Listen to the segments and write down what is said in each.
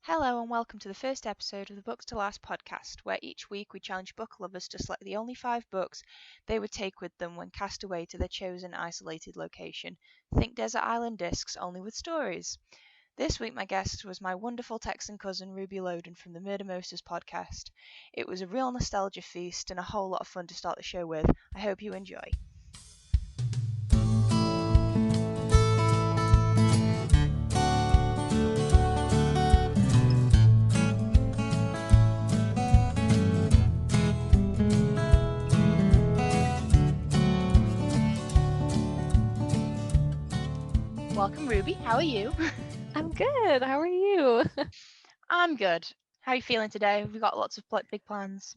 Hello and welcome to the first episode of the Books to Last podcast, where each week we challenge book lovers to select the only 5 books they would take with them when cast away to their chosen isolated location. Think Desert Island Discs, only with stories. This week my guest was my wonderful Texan cousin Ruby Loden from the Murdermosas podcast. It was a real nostalgia feast and a whole lot of fun to start the show with. I hope you enjoy. Welcome, Ruby. How are you? I'm good. How are you? I'm good. How are you feeling today? We've got lots of big plans.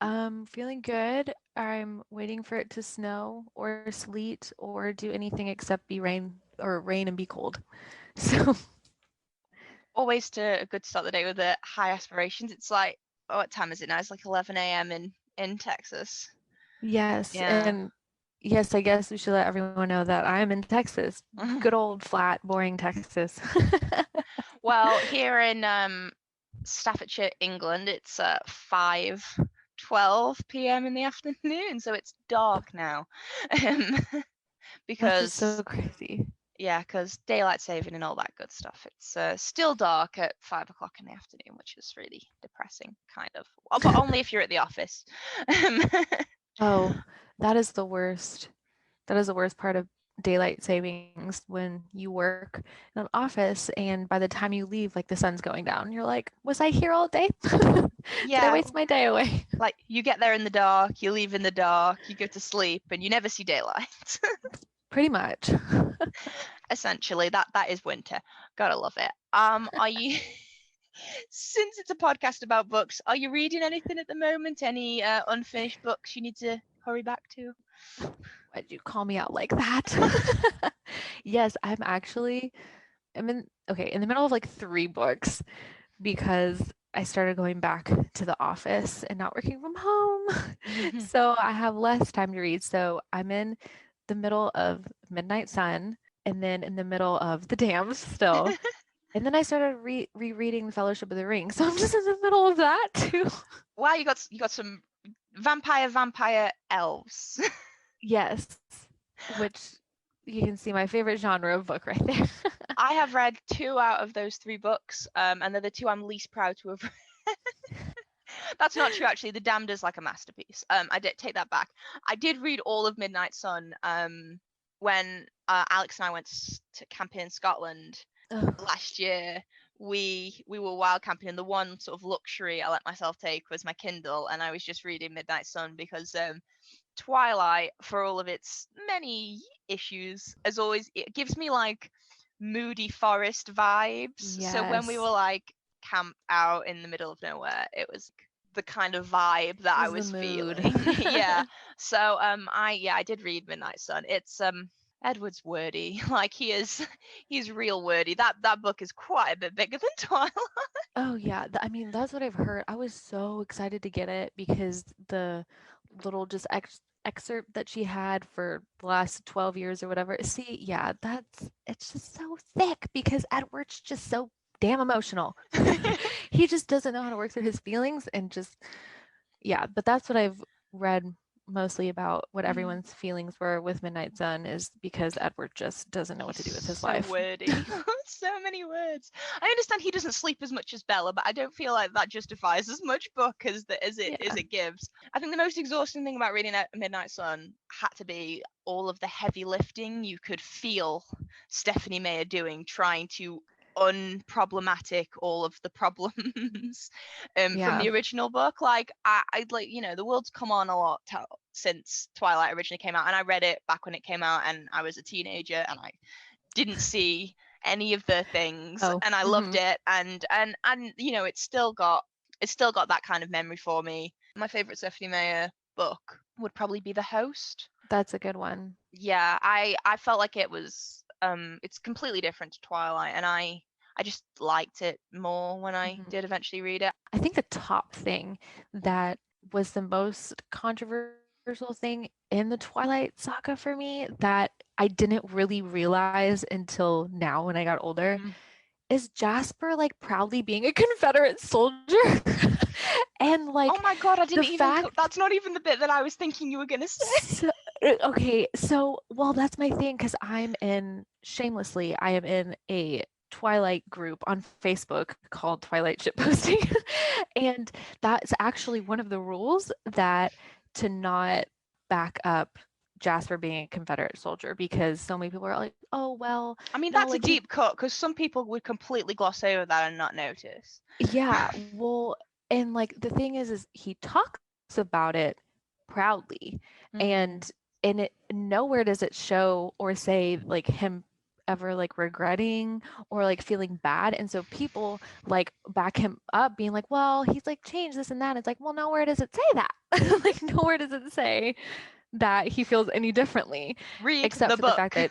I'm feeling good. I'm waiting for it to snow or sleet or do anything except be rain and be cold. So Always a good start the day with the high aspirations. It's like, what time is it now? It's like 11 a.m. in Texas. yes, Yeah. and yes, I guess we should let everyone know that I'm in Texas. Good old flat, boring Texas. Well, here in Staffordshire, England, it's 5:12 p.m. in the afternoon, so it's dark now. That's just so Because crazy. because daylight saving and all that good stuff. It's still dark at 5 o'clock in the afternoon, which is really depressing, kind of. But only if you're at the office. Oh, that is the worst. That is the worst part of daylight savings when you work in an office and by the time you leave, like the sun's going down. You're like, was I here all day? Did I Yeah, waste my day away? like you get there in the dark, you leave in the dark, you go to sleep, and you never see daylight. Pretty much. Essentially, that is winter. Gotta love it. Are you? Since it's a podcast about books, are you reading anything at the moment? Any unfinished books you need to hurry back to? Why'd you call me out like that? Yes, I'm in the middle of like 3 books because I started going back to the office and not working from home. So I have less time to read. So I'm in the middle of Midnight Sun and then in the middle of The Dams still. And then I started rereading The Fellowship of the Ring. So I'm just in the middle of that too. Wow, you got some vampire elves. Yes, which you can see my favorite genre of book right there. I have read 2 out of those 3 books, and they're the 2 I'm least proud to have read. That's not true, actually. The Damned is like a masterpiece. I did take that back. I did read all of Midnight Sun when Alex and I went to camping in Scotland last year. We were wild camping, and the one sort of luxury I let myself take was my Kindle, and I was just reading Midnight Sun because Twilight, for all of its many issues, as always, it gives me like moody forest vibes. So when we Yes. were like camped out in the middle of nowhere, it was the kind of vibe that I Was the was mood. feeling. Yeah. So I did read Midnight Sun. It's Edward's wordy. Like he's real wordy. That book is quite a bit bigger than Twilight. Oh yeah, I mean that's what I've heard. I was so excited to get it because the little just excerpt that she had for the last 12 years or whatever. See, yeah, it's just so thick because Edward's just so damn emotional. He just doesn't know how to work through his feelings and just yeah, but that's what I've read mostly about what everyone's feelings were with Midnight Sun is because Edward just doesn't know what to do with He's his so life. wordy. So many words. I understand he doesn't sleep as much as Bella, but I don't feel like that justifies as much book as Yeah. it gives. I think the most exhausting thing about reading Midnight Sun had to be all of the heavy lifting you could feel Stephanie Meyer doing, trying to unproblematic all of the problems from the original book. Like I'd like, the world's come on a lot since Twilight originally came out, and I read it back when it came out, and I was a teenager, and I didn't see any of the things, and I loved it, and it's still got that kind of memory for me. My favorite Stephanie Meyer book would probably be The Host. That's a good one. Yeah, I felt like it was it's completely different to Twilight, and I just liked it more when I did eventually read it. I think the top thing that was the most controversial thing in the Twilight saga for me that I didn't really realize until now when I got older is Jasper like proudly being a Confederate soldier? And like, oh my god, I didn't even. fact, That's not even the bit that I was thinking you were gonna say. so, okay, so well, that's my thing because shamelessly, I am in a Twilight group on Facebook called Twilight Shitposting, and that's actually one of the rules, that to not back up Jasper being a Confederate soldier, because so many people are like, oh well, I mean, no, that's a like deep cut because some people would completely gloss over that and not notice. yeah, well, and like the thing is he talks about it proudly, and it nowhere does it show or say like him ever like regretting or like feeling bad. And so people like back him up being like, well, he's like changed this and that. It's like, well, nowhere does it say that. Like nowhere does it say that he feels any differently, Read except the for the fact book. that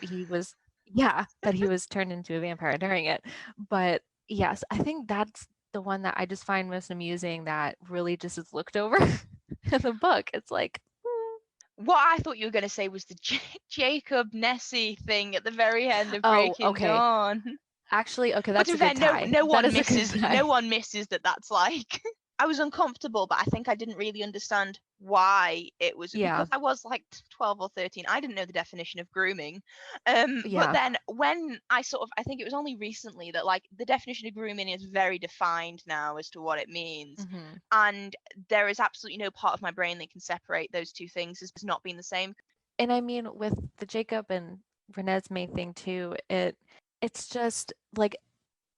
that he was turned into a vampire during it. But yes, I think that's the one that I just find most amusing, that really just is looked over in the book. It's like, What I thought you were going to say was the Jacob Nessie thing at the very end of oh, Breaking okay. Dawn. Actually, okay, But that's to a be fair, good tie. no That one is a good misses. tie. No one misses that. That's like I was uncomfortable, but I think I didn't really understand why it was Yeah, because I was like 12 or 13. I didn't know the definition of grooming. But yeah. then when I think it was only recently that like the definition of grooming is very defined now as to what it means. Hmm. And there is absolutely no part of my brain that can separate those two things as not being the same. And I mean, with the Jacob and Renesmee thing too, it's just like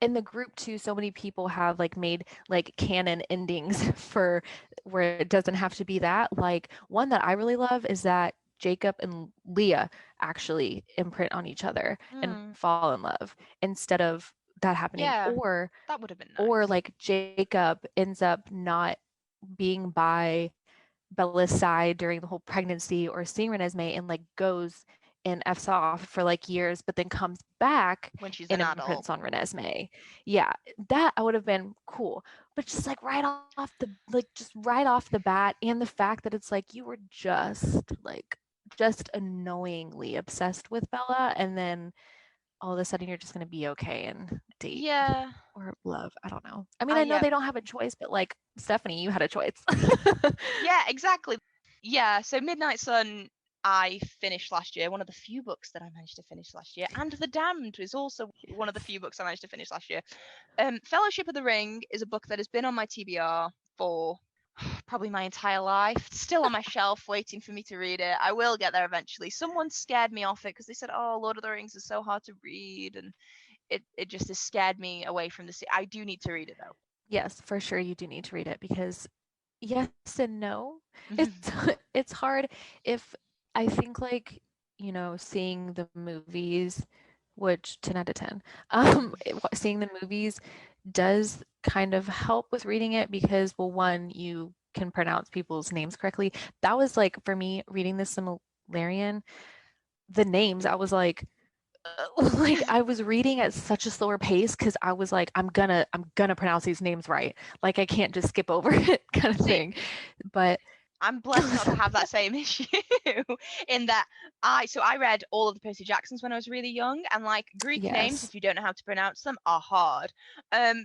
in the group too, so many people have like made like canon endings for where it doesn't have to be that. Like one that I really love is that Jacob and Leah actually imprint on each other and fall in love instead of that happening. Yeah, that would have been Or nice. like Jacob ends up not being by Bella's side during the whole pregnancy or seeing Renesmee, and like goes and F's off for like years, but then comes back When she's and an adult. imprints on Renesmee. Yeah, that I would have been cool. But just like just right off the bat, and the fact that it's like you were just annoyingly obsessed with Bella, and then all of a sudden you're just gonna be okay and date Yeah. or love. I don't know. I mean, I know Yeah. they don't have a choice, but like Stephanie, you had a choice. Yeah, exactly. Yeah, so Midnight Sun I finished last year, one of the few books that I managed to finish last year, and The Damned is also one of the few books I managed to finish last year. Fellowship of the Ring is a book that has been on my TBR for probably my entire life. It's still on my shelf waiting for me to read it. I will get there eventually. Someone scared me off it because they said, oh, Lord of the Rings is so hard to read, and it just has scared me away from the I do need to read it though. Yes, for sure you do need to read it, because yes and no. It's it's hard. If I think like, seeing the movies, which 10 out of 10, seeing the movies does kind of help with reading it, because well, one, you can pronounce people's names correctly. That was like for me reading the Similarian, the names, I was like, like I was reading at such a slower pace because I was like, I'm gonna pronounce these names right. Like I can't just skip over it, kind of See, thing. But I'm blessed not to have that same issue in that I read all of the Percy Jacksons when I was really young, and like Greek names, yes. if you don't know how to pronounce them, are hard.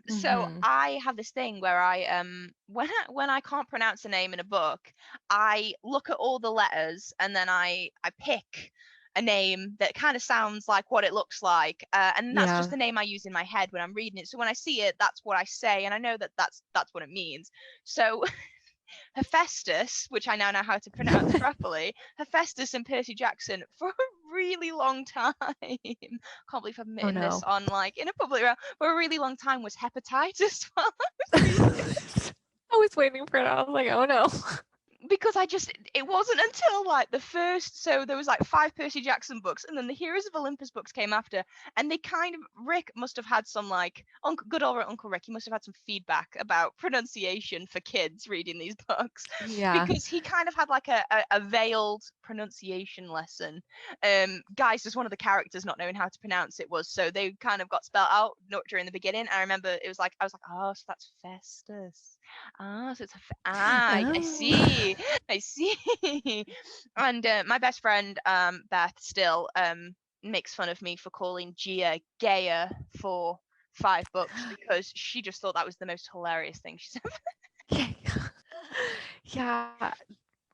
So Hmm. I have this thing where I when I can't pronounce a name in a book, I look at all the letters and then I pick a name that kind of sounds like what it looks like, and that's just Yeah. the name I use in my head when I'm reading it. So when I see it, that's what I say, and I know that that's what it means. So Hephaestus, which I now know how to pronounce properly, Hephaestus and Percy Jackson for a really long time. Can't believe I'm Oh admitting this no. on like in a public round. For a really long time was hepatitis while I was reading it. I was waiting for it. I was like, oh no. Because it wasn't until like the first, so there was like 5 Percy Jackson books, and then the Heroes of Olympus books came after, and they kind of, Rick must have had some like good old Uncle Rick, he must have had some feedback about pronunciation for kids reading these books, Yeah. because he kind of had like a veiled pronunciation lesson. Guys, just one of the characters not knowing how to pronounce it was, so they kind of got spelled out during the beginning. I remember it was like, I was like, oh, so that's Festus. Ah, so it's I Oh. see, I see. And my best friend Beth still makes fun of me for calling Gia Gaia for 5 books because she just thought that was the most hilarious thing she's ever. Yeah,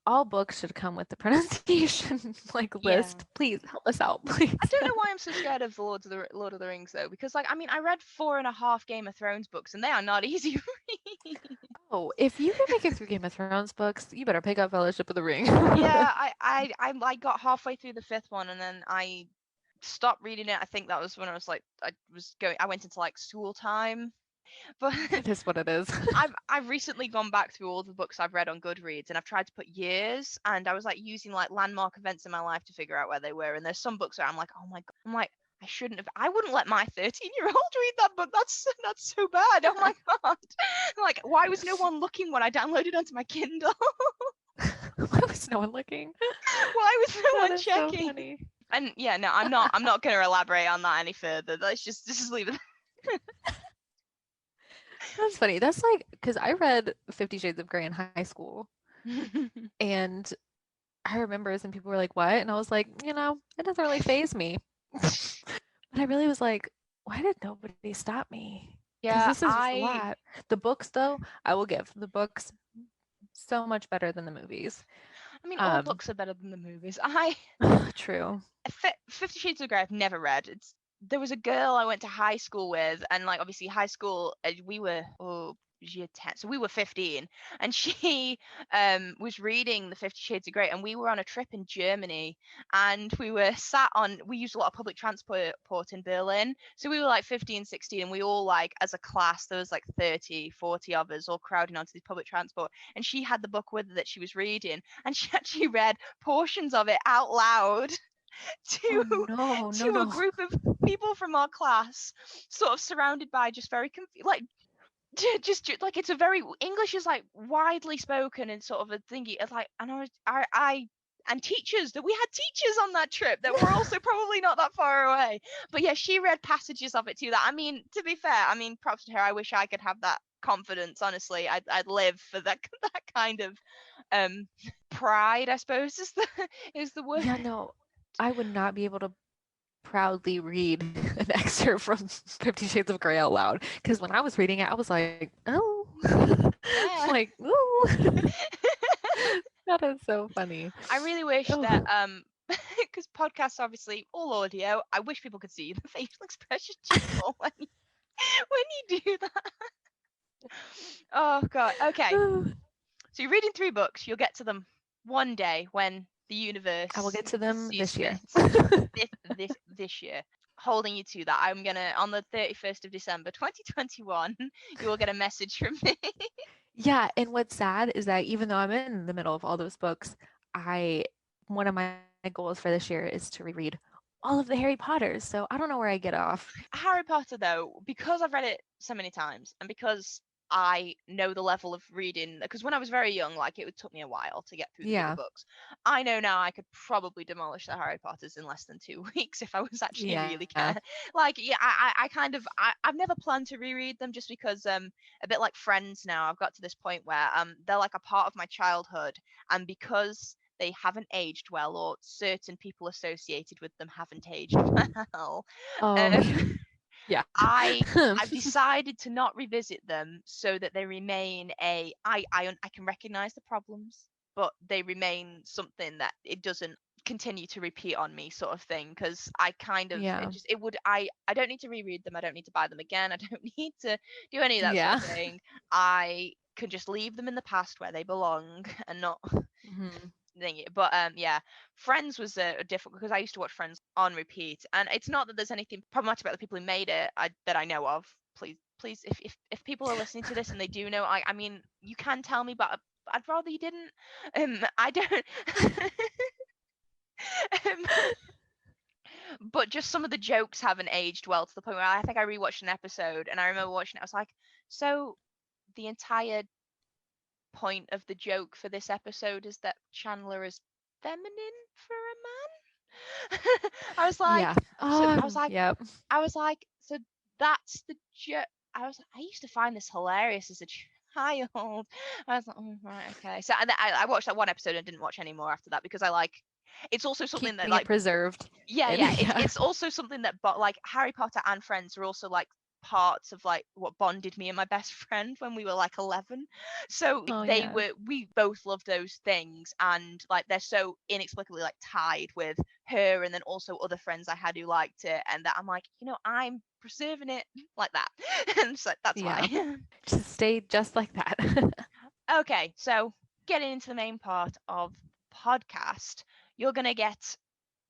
all books should come with the pronunciation like Yeah. list. Please help us out, please. I don't know why I'm so scared of the Lord of the Rings though, because like I mean I read 4.5 Game of Thrones books and they are not easy to read. Oh, if you can make it through Game of Thrones books, you better pick up Fellowship of the Ring. Yeah, I like got halfway through the 5th one and then I stopped reading it. I think that was when I was like I went into like school time. But It is what it is. I've recently gone back through all the books I've read on Goodreads and I've tried to put years and I was like using like landmark events in my life to figure out where they were. And there's some books where I'm like, oh my god, I'm like, I wouldn't let my 13-year-old read that book. That's so bad. Oh my god. Like, why was no one looking when I downloaded onto my Kindle? Why was no one looking? Why was no That one is so checking? funny. And yeah, no, I'm not gonna elaborate on that any further. Let's just leave it. That's funny. That's like because I read 50 Shades of Grey in high school, and I remember some people were like, "What?" And I was like, "You know, it doesn't really faze me." But I really was like, "Why did nobody stop me?" Because Yeah, this is just a lot. The books, though, I will give the books so much better than the movies. I mean, all books are better than the movies. True. 50 Shades of Grey I've never read. There was a girl I went to high school with, and like obviously high school we were year 10, so we were 15, and she was reading the 50 Shades of Grey, and we were on a trip in Germany, and we used a lot of public transport in Berlin, so we were like 15, 16, and we all like as a class there was like 30, 40 of us all crowding onto this public transport, and she had the book with her that she was reading, and she actually read portions of it out loud to a group of people from our class, sort of surrounded by just very like just like it's a very English is like widely spoken and sort of a thingy. It's like, and and teachers that we had teachers on that trip that were also probably not that far away. But yeah, she read passages of it too. That, I mean, to be fair, I mean, props to her. I wish I could have that confidence. Honestly, I'd live for that kind of pride, I suppose is the word. Yeah, no, I would not be able to proudly read an excerpt from 50 Shades of Grey out loud, because when I was reading it, I was like, oh, Yeah. like, ooh. That is so funny. I really wish that because podcasts obviously all audio. I wish people could see the facial expression when you do that. Oh god. Okay. So you're reading 3 books. You'll get to them one day when the universe. I will get to them this year. this year. Holding you to that. I'm gonna on the 31st of December 2021. You will get a message from me. Yeah, and what's sad is that even though I'm in the middle of all those books, one of my goals for this year is to reread all of the Harry Potters. So I don't know where I get off. Harry Potter, though, because I've read it so many times, and because I know the level of reading, because when I was very young, like it took me a while to get through the bigger books. I know now I could probably demolish the Harry Potters in less than 2 weeks if I was actually really care. Like, yeah, I've never planned to reread them just because a bit like Friends now, I've got to this point where they're like a part of my childhood, and because they haven't aged well, or certain people associated with them haven't aged well. Yeah. I've decided to not revisit them so that they remain I can recognize the problems, but they remain something that it doesn't continue to repeat on me, sort of thing, because I kind of I don't need to reread them, I don't need to buy them again, I don't need to do any of that sort of thing. I can just leave them in the past where they belong and not thingy. But yeah, Friends was difficult because I used to watch Friends on repeat, and it's not that there's anything problematic about the people who made it that I know of. Please, if people are listening to this and they do know, I mean, you can tell me, but I'd rather you didn't. I don't. But just some of the jokes haven't aged well to the point where I think I rewatched an episode and I remember watching it. I was like, so the entire point of the joke for this episode is that Chandler is feminine for a man. I was like, I was like, so that's the joke. I used to find this hilarious as a child. I was like, right, okay. So I watched that one episode and didn't watch any more after that because I like. It's also something that like preserved. Yeah. It's also something that, but like Harry Potter and Friends are also like parts of like what bonded me and my best friend when we were like 11. So Oh they yeah. were, we both loved those things, and like they're so inexplicably like tied with her and then also other friends I had who liked it, and that I'm like, I'm preserving it like that. And so that's Yeah. why. Just stay just like that. Okay, so getting into the main part of podcast, you're gonna get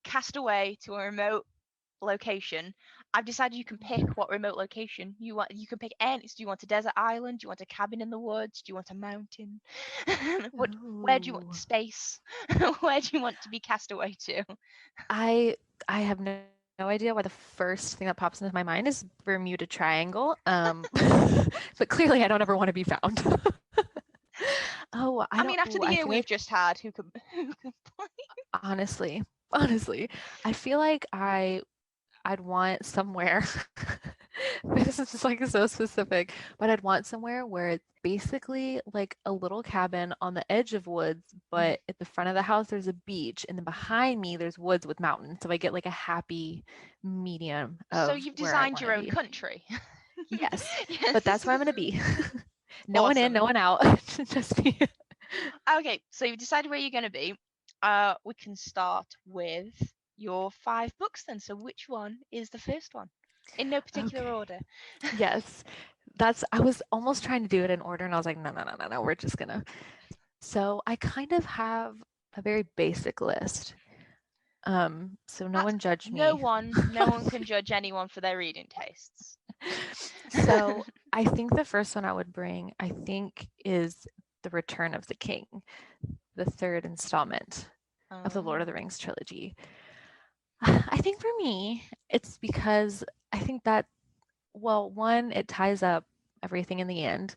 cast away to a remote location. I've decided you can pick what remote location you want. You can pick any. So do you want a desert island? Do you want a cabin in the woods? Do you want a mountain? Where do you want Ooh. space? Where do you want to be cast away to? I I have no idea why the first thing that pops into my mind is Bermuda Triangle. But clearly I don't ever want to be found. Oh, I I don't. mean, after Ooh, the I year feel we've like just had, who could play? honestly, honestly, I feel like I'd want somewhere. This is just like so specific, but I'd want somewhere where it's basically like a little cabin on the edge of woods, but at the front of the house there's a beach, and then behind me there's woods with mountains. So I get like a happy medium So of you've where I designed want your to own be. country. Yes, but that's Yes. where I'm gonna be. No one in, Awesome. no one out. Just me. Okay, so you've decided where you're going to be. We can start with your 5 books then. So which one is the first one? In no particular Okay. order. Yes. I was almost trying to do it in order and I was like, no, no, no, no, no, we're just gonna. So I kind of have a very basic list. So no That's one judge no me. one. No one can judge anyone for their reading tastes. So I think the first one I would bring, I think, is The Return of the King, the third installment of the Lord of the Oh. Rings trilogy. I think for me, it's because I think that, well, one, it ties up everything in the end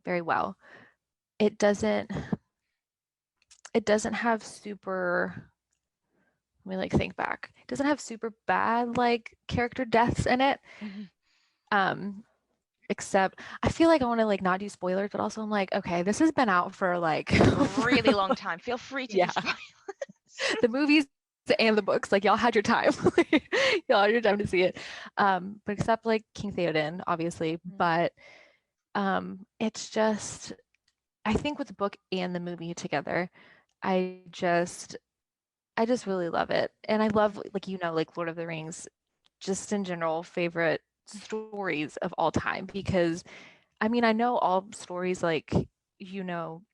very well. It doesn't it doesn't have super, let me like think back. It doesn't have super bad like character deaths in it. Mhm. Um except I feel like I want to like not do spoilers, but also I'm like, okay, this has been out for like Really long time. Feel free to do yeah, spoilers. the movies and the books, like y'all had your time. Y'all had your time to see it. But except like King Theoden, obviously, but it's just I think with the book and the movie together, I just I just really love it. And I love like like Lord of the Rings just in general favorite stories of all time because I mean, I know all stories like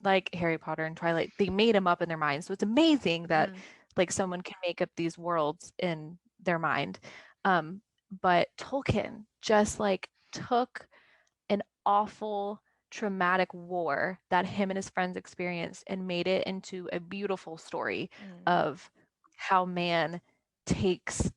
like Harry Potter and Twilight, they made them up in their mind. So it's amazing that Mm. like someone can make up these worlds in their mind. Um, but Tolkien just like took an awful traumatic war that him and his friends experienced and made it into a beautiful story Mm. of how man takes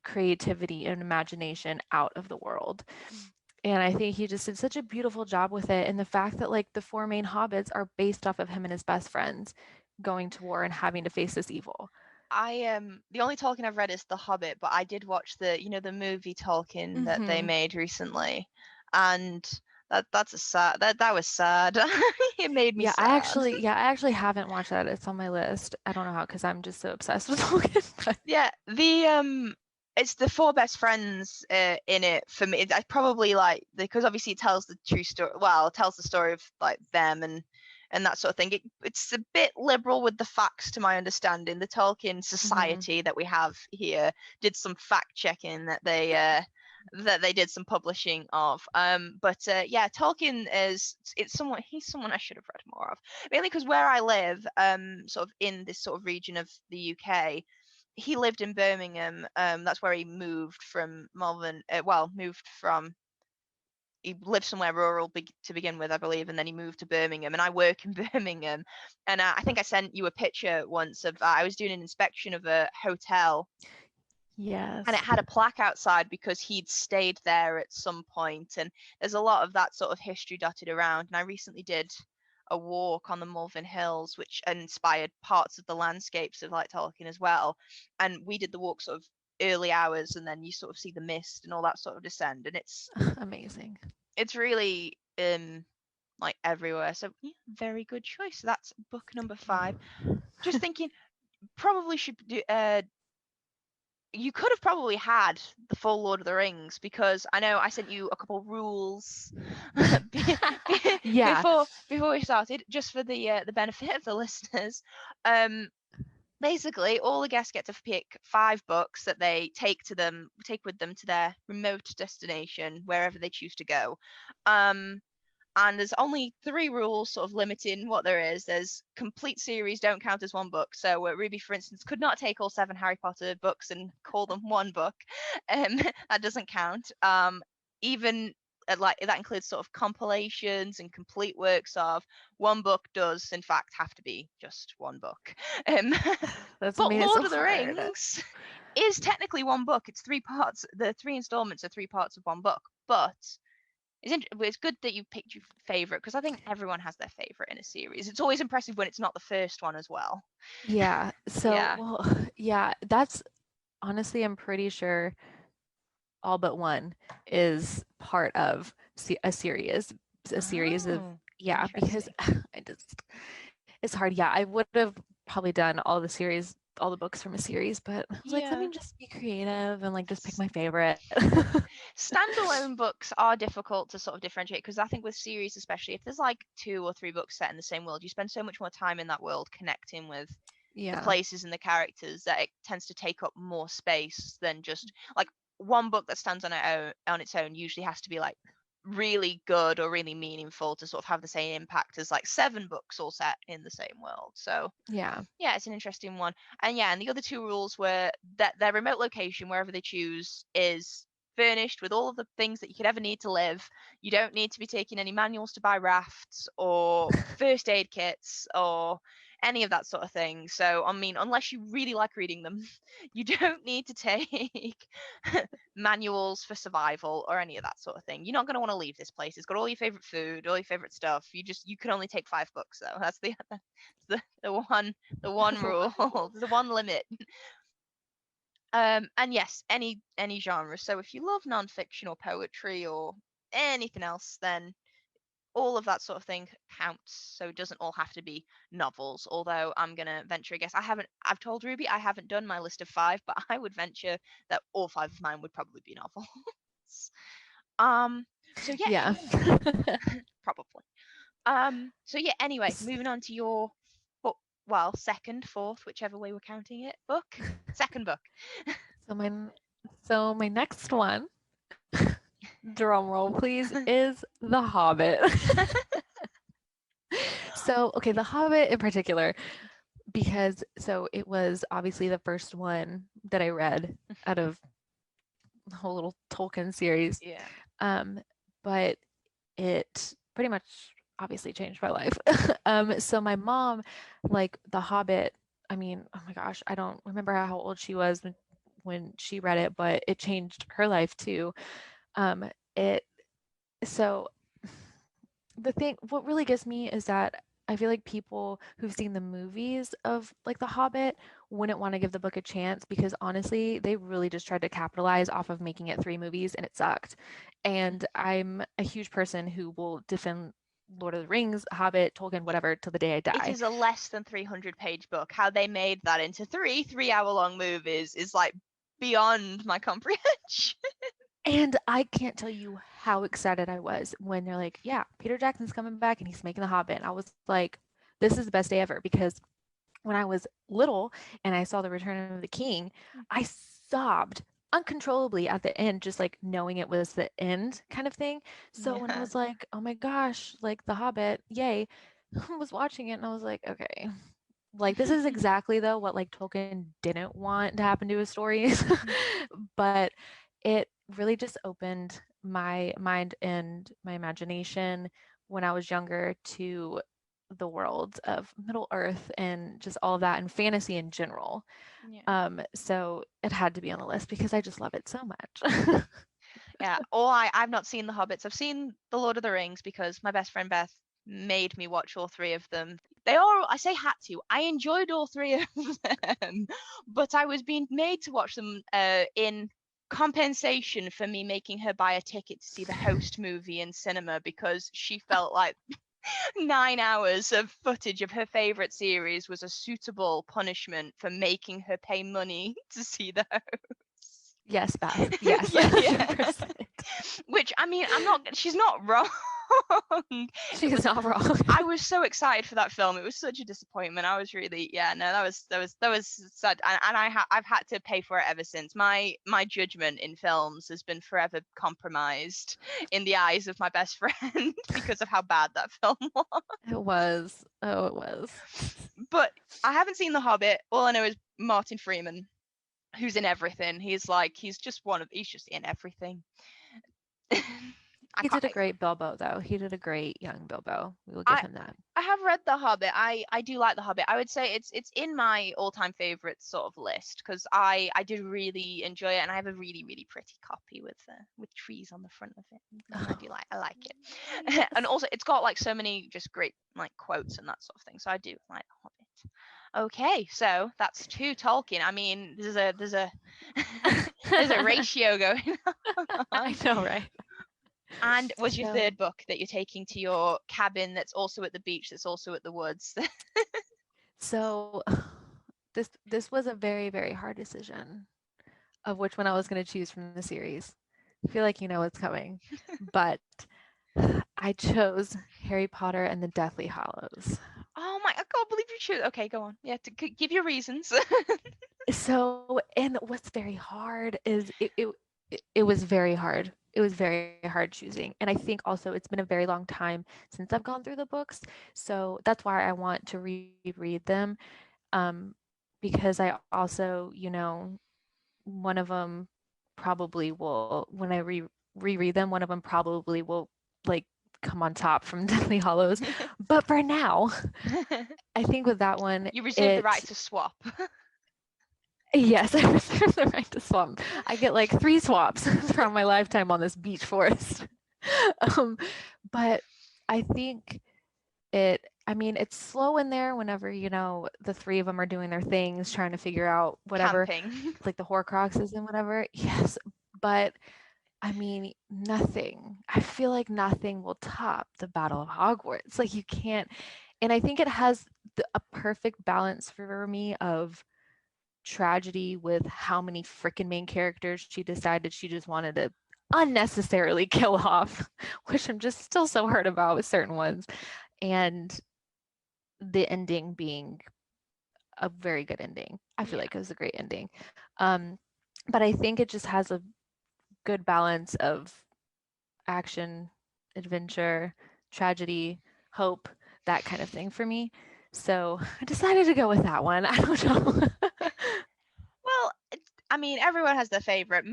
creativity and imagination out of the world. Mm. And I think he just did such a beautiful job with it. And the fact that like the four main hobbits are based off of him and his best friends going to war and having to face this evil. The only Tolkien I've read is The Hobbit, but I did watch the movie Tolkien that they Mm-hmm. made recently, and that's a sad that was sad. It made me sad. I actually haven't watched that. It's on my list. I don't know how because I'm just so obsessed with Tolkien. But Yeah, it's the four best friends in it for me. I probably like because obviously it tells the true story. Well, it tells the story of like them and that sort of thing. It's a bit liberal with the facts, to my understanding. The Tolkien mm-hmm. Society that we have here did some fact checking that they did some publishing of. But yeah, Tolkien he's someone I should have read more of, mainly because where I live, sort of in this sort of region of the UK, he lived in Birmingham. That's where he moved from Malvern. Moved from. He lived somewhere rural to begin with, I believe, and then he moved to Birmingham. And I work in Birmingham, and I think I sent you a picture once of I was doing an inspection of a hotel, and it Yes. had a plaque outside because he'd stayed there at some point. And there's a lot of that sort of history dotted around. And I recently did a walk on the Malvern Hills, which inspired parts of the landscapes of like Tolkien as well. And we did the walk sort of early hours, and then you sort of see the mist and all that sort of descend, and Amazing. it's really like everywhere. So yeah, very good choice. That's book number 5. Just thinking, probably should do you could have probably had the full Lord of the Rings, because I know I sent you a couple rules Yeah. before we started, just for the benefit of the listeners. Um, Basically, all the guests get to pick 5 books that they take with them to their remote destination, wherever they choose to go. Um, and there's only 3 rules sort of limiting what there is. There's complete series don't count as one book. So Ruby, for instance, could not take all 7 Harry Potter books and call them one book. That doesn't count. Even like that includes sort of compilations and complete works of one book does in fact have to be just one book. Um, That's but made it Lord so of the hard. Rings is technically one book. It's 3 parts. The 3 installments are 3 parts of one book, but it's good that you picked your favorite, because I think everyone has their favorite in a series. It's always impressive when it's not the first one as well. Yeah. So, Yeah. well, yeah, that's honestly, I'm pretty sure all but one is part of a series, of, Oh, yeah, because interesting. I just, it's hard. Yeah, I would have probably done all the books from a series, but I was like, let Yeah. me just be creative and like just pick my favorite. Standalone books are difficult to sort of differentiate, because I think with series, especially if there's like 2 or 3 books set in the same world, you spend so much more time in that world connecting with the Yeah. places and the characters, that it tends to take up more space than just like one book that stands on its own usually has to be like really good or really meaningful to sort of have the same impact as like 7 books all set in the same world. So Yeah. yeah, it's an interesting one. And yeah, and the other 2 rules were that their remote location, wherever they choose, is furnished with all of the things that you could ever need to live. You don't need to be taking any manuals to buy rafts or first aid kits or any of that sort of thing. So, I mean, unless you really like reading them, you don't need to take manuals for survival or any of that sort of thing. You're not going to want to leave this place. It's got all your favorite food, all your favorite stuff. You can only take 5 books though. That's the one rule, the one limit. And yes, any genre. So if you love nonfiction or poetry or anything else, then all of that sort of thing counts. So it doesn't all have to be novels. Although I'm gonna venture a guess. I've told Ruby I haven't done my list of 5, but I would venture that all 5 of mine would probably be novels. um. So yeah, Yeah. probably. So yeah. Anyway, moving on to your second, fourth, whichever way we're counting it, book. Second book. So my so my next one, drum roll please, is The Hobbit. So, okay, The Hobbit in particular, because so it was obviously the first one that I read out of the whole little Tolkien series. Yeah. Um, but it pretty much obviously changed my life. So my mom, like The Hobbit, I mean, oh my gosh, I don't remember how old she was when she read it, but it changed her life too. It so the thing, what really gets me is that I feel like people who've seen the movies of like The Hobbit wouldn't want to give the book a chance, because honestly, they really just tried to capitalize off of making it 3 movies and it sucked. And I'm a huge person who will defend Lord of the Rings, Hobbit, Tolkien, whatever, till the day I It die. is a less than 300-page book. How they made that into 3 hour-long movies is like beyond my comprehension. And I can't tell you how excited I was when they're like, yeah, Peter Jackson's coming back and he's making The Hobbit. And I was like, this is the best day ever, because when I was little and I saw The Return of the King, I sobbed uncontrollably at the end, just like knowing it was the end kind of thing. So when I Yeah. was like, oh my gosh, like The Hobbit, yay, I was watching it and I was like, okay. Like this is exactly though what like Tolkien didn't want to happen to his stories. But it really just opened my mind and my imagination when I was younger to the world of Middle Earth and just all of that and fantasy in general. Yeah. So it had to be on the list because I just love it so much. Yeah. I've not seen The Hobbits. I've seen The Lord of the Rings because my best friend Beth made me watch all 3 of them. I say had to. I enjoyed all 3 of them, but I was being made to watch them in compensation for me making her buy a ticket to see the Host movie in cinema, because she felt like 9 hours of footage of her favorite series was a suitable punishment for making her pay money to see the host. Yes, Beth. Yes, Yeah, yeah. 100%. Which, I mean, she's not wrong. She is not wrong. I was so excited for that film. It was such a disappointment. I was really, yeah, no, that was sad, and I've had to pay for it ever since. My judgment in films has been forever compromised in the eyes of my best friend because of how bad that film was. It was. Oh, it was. But I haven't seen The Hobbit. All I know is Martin Freeman, who's in everything. He's just in everything. He did a great Bilbo, though. He did a great young Bilbo. We will give him that. I have read The Hobbit. I do like The Hobbit. I would say it's in my all-time favorites sort of list because I did really enjoy it, and I have a really, really pretty copy with trees on the front of it. I like it. Yes. And also it's got like so many just great like quotes and that sort of thing. So I do like The Hobbit. Okay, so that's 2 Tolkien. I mean, there's a there's a ratio going on. I know, right? And was your third book that you're taking to your cabin that's also at the beach, that's also at the woods? So this was a very, very hard decision of which one I was going to choose from the series. I feel like you know what's coming. But I chose Harry Potter and the Deathly Hallows. Oh my, I can't believe you chose. Okay, go on. Yeah, give your reasons. So, and what's very hard is it was very hard. It was very hard choosing. And I think also it's been a very long time since I've gone through the books. So that's why I want to reread them. Because I also, one of them probably will, when I reread them, one of them probably will like come on top from Deathly Hallows. But for now, I think with that one, you reserve the right to swap. Yes, I reserve the right to swap. I get like 3 swaps throughout my lifetime on this beach forest. But I think it's slow in there whenever, the 3 of them are doing their things, trying to figure out whatever, Camping. like the Horcruxes and whatever. Yes, but nothing. I feel like nothing will top the Battle of Hogwarts. Like you can't, and I think it has a perfect balance for me of tragedy with how many freaking main characters she decided she just wanted to unnecessarily kill off, which I'm just still so hurt about with certain ones, and the ending being a very good ending. I feel like it was a great ending. But I think it just has a good balance of action, adventure, tragedy, hope, that kind of thing for me. So I decided to go with that one. I don't know. Well, I mean, everyone has their favorite.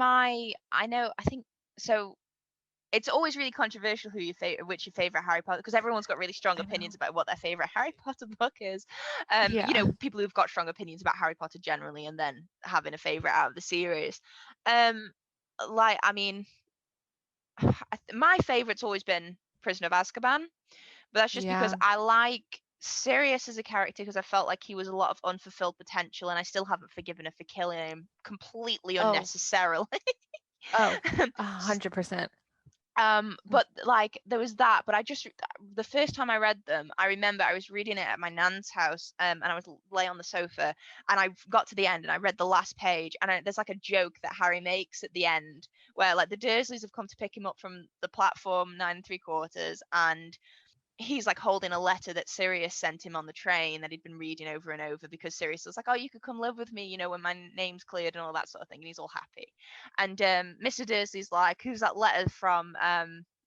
It's always really controversial which your favorite Harry Potter, because everyone's got really strong opinions about what their favorite Harry Potter book is. People who've got strong opinions about Harry Potter generally, and then having a favorite out of the series. My favorite's always been Prisoner of Azkaban, but that's just because I like Sirius as a character, because I felt like he was a lot of unfulfilled potential, and I still haven't forgiven her for killing him completely unnecessarily. 100%. But like there was that, but the first time I read them, I remember I was reading it at my nan's house, and I was lay on the sofa, and I got to the end and I read the last page, and there's like a joke that Harry makes at the end where like the Dursleys have come to pick him up from the platform 9 3/4, and he's like holding a letter that Sirius sent him on the train that he'd been reading over and over, because Sirius was like, oh, you could come live with me, when my name's cleared and all that sort of thing, and he's all happy. And Mr. Dursley's like, who's that letter from?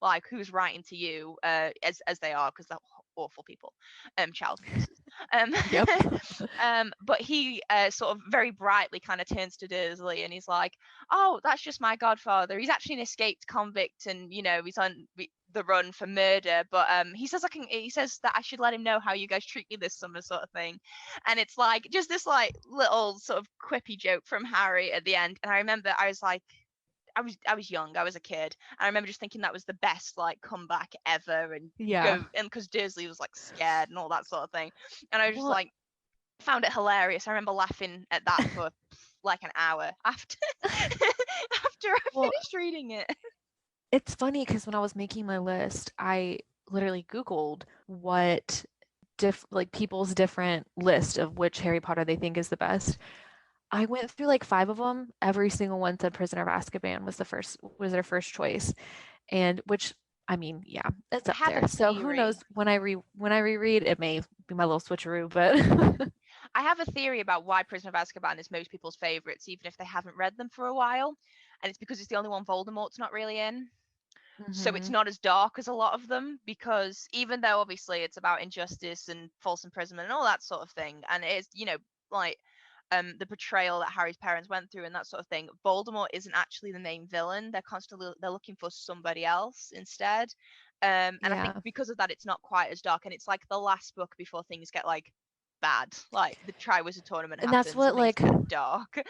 Like, who's writing to you? As they are, because they're awful people. Child nurses. Yep. But he sort of very brightly kind of turns to Dursley and he's like, oh, that's just my godfather. He's actually an escaped convict, and he's on the run for murder, but he says that I should let him know how you guys treat me this summer, sort of thing. And it's like just this like little sort of quippy joke from Harry at the end. And I remember I was young, I was a kid, and I remember just thinking that was the best like comeback ever, and because Dursley was like scared and all that sort of thing, and I just like found it hilarious. I remember laughing at that for like an hour after I finished reading it. It's funny because when I was making my list, I literally Googled what like people's different list of which Harry Potter they think is the best. I went through like 5 of them. Every single one said Prisoner of Azkaban was their first choice. And which, I mean, yeah, it's I up have a there. So who theory. knows, when I reread, it may be my little switcheroo, but I have a theory about why Prisoner of Azkaban is most people's favorites, even if they haven't read them for a while, and it's because it's the only one Voldemort's not really in. So it's Mhm. not as dark as a lot of them, because even though obviously it's about injustice and false imprisonment and all that sort of thing, and it is, like the betrayal that Harry's parents went through and that sort of thing, Voldemort isn't actually the main villain. They're looking for somebody else instead. And I think Yeah. because of that, it's not quite as dark, and it's like the last book before things get like bad. Like the Triwizard Tournament And that's happens what and things like get dark.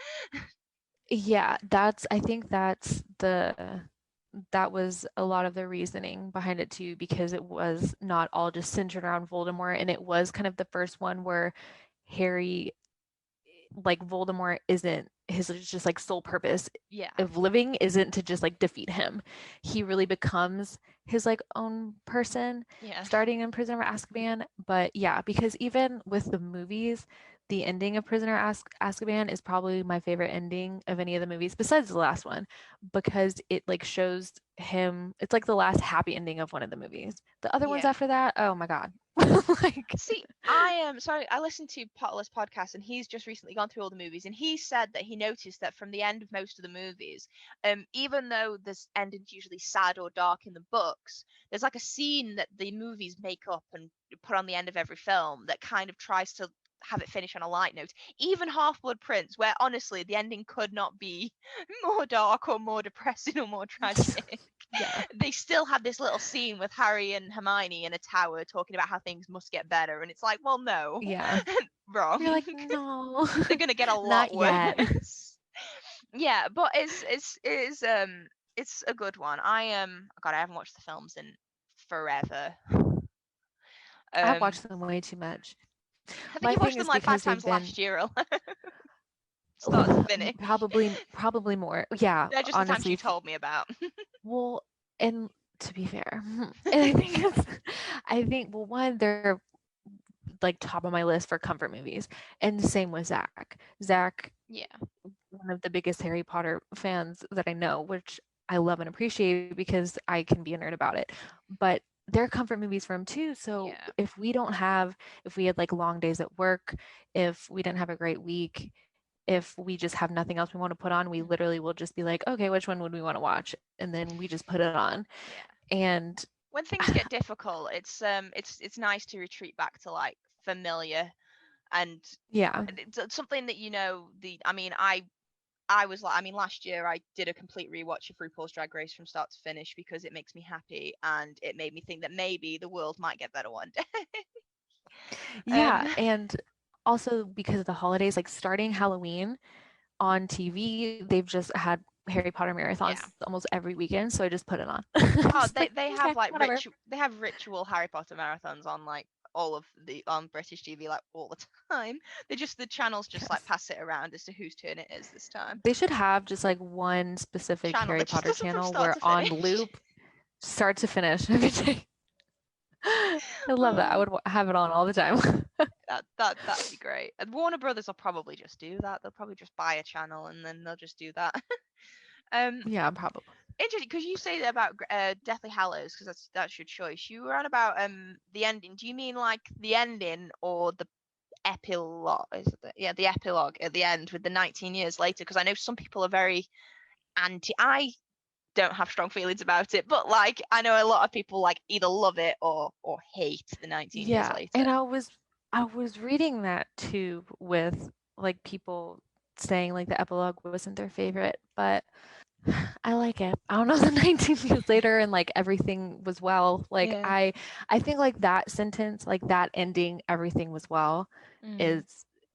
yeah, I think that was a lot of the reasoning behind it too, because it was not all just centered around Voldemort, and it was kind of the first one where Harry, like Voldemort isn't his just like sole purpose Yeah, of living isn't to just like defeat him. He really becomes his like own person yeah, starting in Prisoner of Azkaban. But yeah, because even with the movies, the ending of Prisoner of Azkaban is probably my favorite ending of any of the movies besides the last one, because it like shows him, it's like the last happy ending of one of the movies. The other ones yeah. after that, oh my god. Like See, I am sorry. I listened to Potterless podcast, and he's just recently gone through all the movies, and he said that he noticed that from the end of most of the movies, even though this ending's usually sad or dark in the books, there's like a scene that the movies make up and put on the end of every film that kind of tries to have it finish on a light note. Even Half Blood Prince, where honestly the ending could not be more dark or more depressing or more tragic. yeah. They still had this little scene with Harry and Hermione in a tower talking about how things must get better, and it's like, well, no, Yeah. wrong. You're like, no, They're gonna get a not lot yet. worse. Yeah, but it's a good one. God, I haven't watched the films in forever. I've Um, watched them way too much. I think My you thing watched them is like because five they've times been last year, start to finish. probably more. Yeah, They're just the times honestly. you told me about. Well, and to be fair, and I think well, one, they're like top of my list for comfort movies, and the same with Zach. Zach, Yeah, one of the biggest Harry Potter fans that I know, which I love and appreciate because I can be a nerd about it. But they're comfort movies for him too. So yeah, if we had like long days at work, if we didn't have a great week, if we just have nothing else we want to put on, we mhm, literally will just be like, okay, which one would we want to watch? And then we just put it on. yeah. And When things get difficult, it's nice to retreat back to like familiar, and yeah, it's something that the I mean I was like, I mean, last year I did a complete rewatch of RuPaul's Drag Race from start to finish because it makes me happy and it made me think that maybe the world might get better one day. yeah. um And also because of the holidays, like starting Halloween on TV, they've just had Harry Potter marathons yeah. almost every weekend. So I just put it on. Oh, Just like, they okay, have like whatever. ritual Harry Potter marathons on like all of the on British TV like all the time. The channels just like Yes. pass it around as to whose turn it is this time. They should have just like one specific Channel Harry that just Potter does them from channel start where to on finish. loop, start to finish every day. I love that. I Oh, would have it on all the time. that'd be great. And Warner Brothers will probably just do that. They'll probably just buy a channel and then they'll just do that. um Yeah, probably. Interesting, because you say that about Deathly Hallows, because that's your choice. You were on about the ending. Do you mean like the ending or the epilogue? Yeah, the epilogue at the end with the 19 years later? Because I know some people are very anti. I don't have strong feelings about it, but like I know a lot of people like either love it or hate the 19 years Yeah, later. and I was reading that too with like people saying like the epilogue wasn't their favorite, but I like it. I don't know, the 19 years later and like everything was well. Like Yeah. I think like that sentence, like that ending, everything was well, Mm.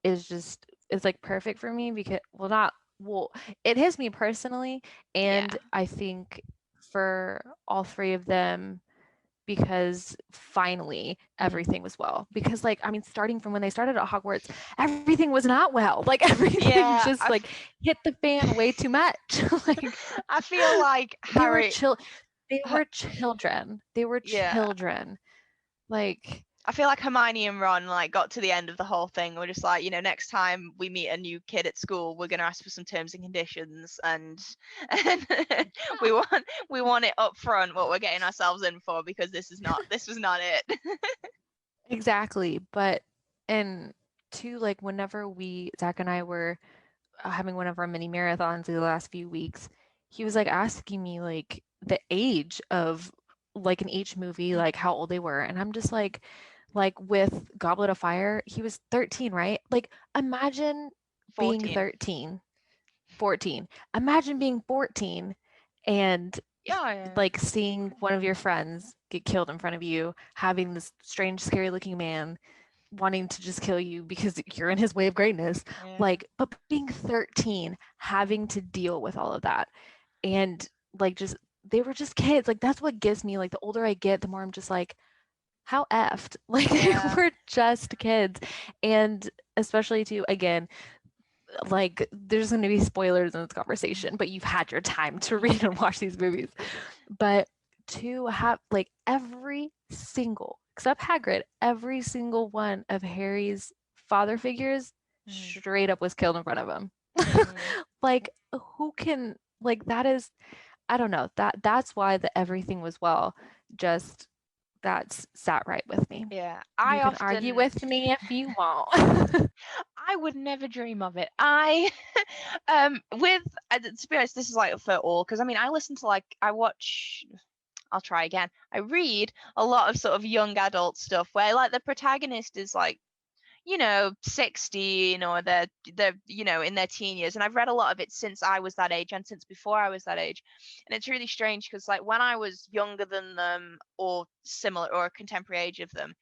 is just is like perfect for me because well not well it hits me personally, Yeah. and I think for all three of them, because finally Mm. everything was well. Because like I mean, starting from when they started at Hogwarts, everything was not well. Like everything Yeah. just like hit the fan way too much. Like I feel like they were Harry. chill. They were children. They were Yeah. children. Like, I feel like Hermione and Ron like got to the end of the whole thing. We're just like, next time we meet a new kid at school, we're gonna ask for some terms and conditions, and we want it up front what we're getting ourselves in for, because this was not it. exactly. But, and two, like, whenever Zach and I were having one of our mini marathons in the last few weeks, he was like asking me like the age of like in each movie, like how old they were. And I'm just like with Goblet of Fire, he was 13, right? Like imagine being 14. 14. Imagine being 14 and Yeah. like seeing one of your friends get killed in front of you, having this strange, scary looking man wanting to just kill you because you're in his way of greatness. Yeah. Like, but being 13, having to deal with all of that. And like just they were just kids. Like that's what gives me, like the older I get, the more I'm just like, how effed. Like Yeah. we're just kids. And especially too, again, like there's going to be spoilers in this conversation, but you've had your time to read and watch these movies. But to have like every single, except Hagrid, every single one of Harry's father figures straight up was killed in front of him. Like who can, like that is, I don't know, that's why the everything was well, just that's sat right with me. Yeah. You can argue with me if you want. I would never dream of it. To be honest, this is like for all, because I mean, I listen to I'll try again. I read a lot of sort of young adult stuff where like the protagonist is like, 16, or they're in their teen years, and I've read a lot of it since I was that age and since before I was that age, and it's really strange because like when I was younger than them or similar or a contemporary age of them,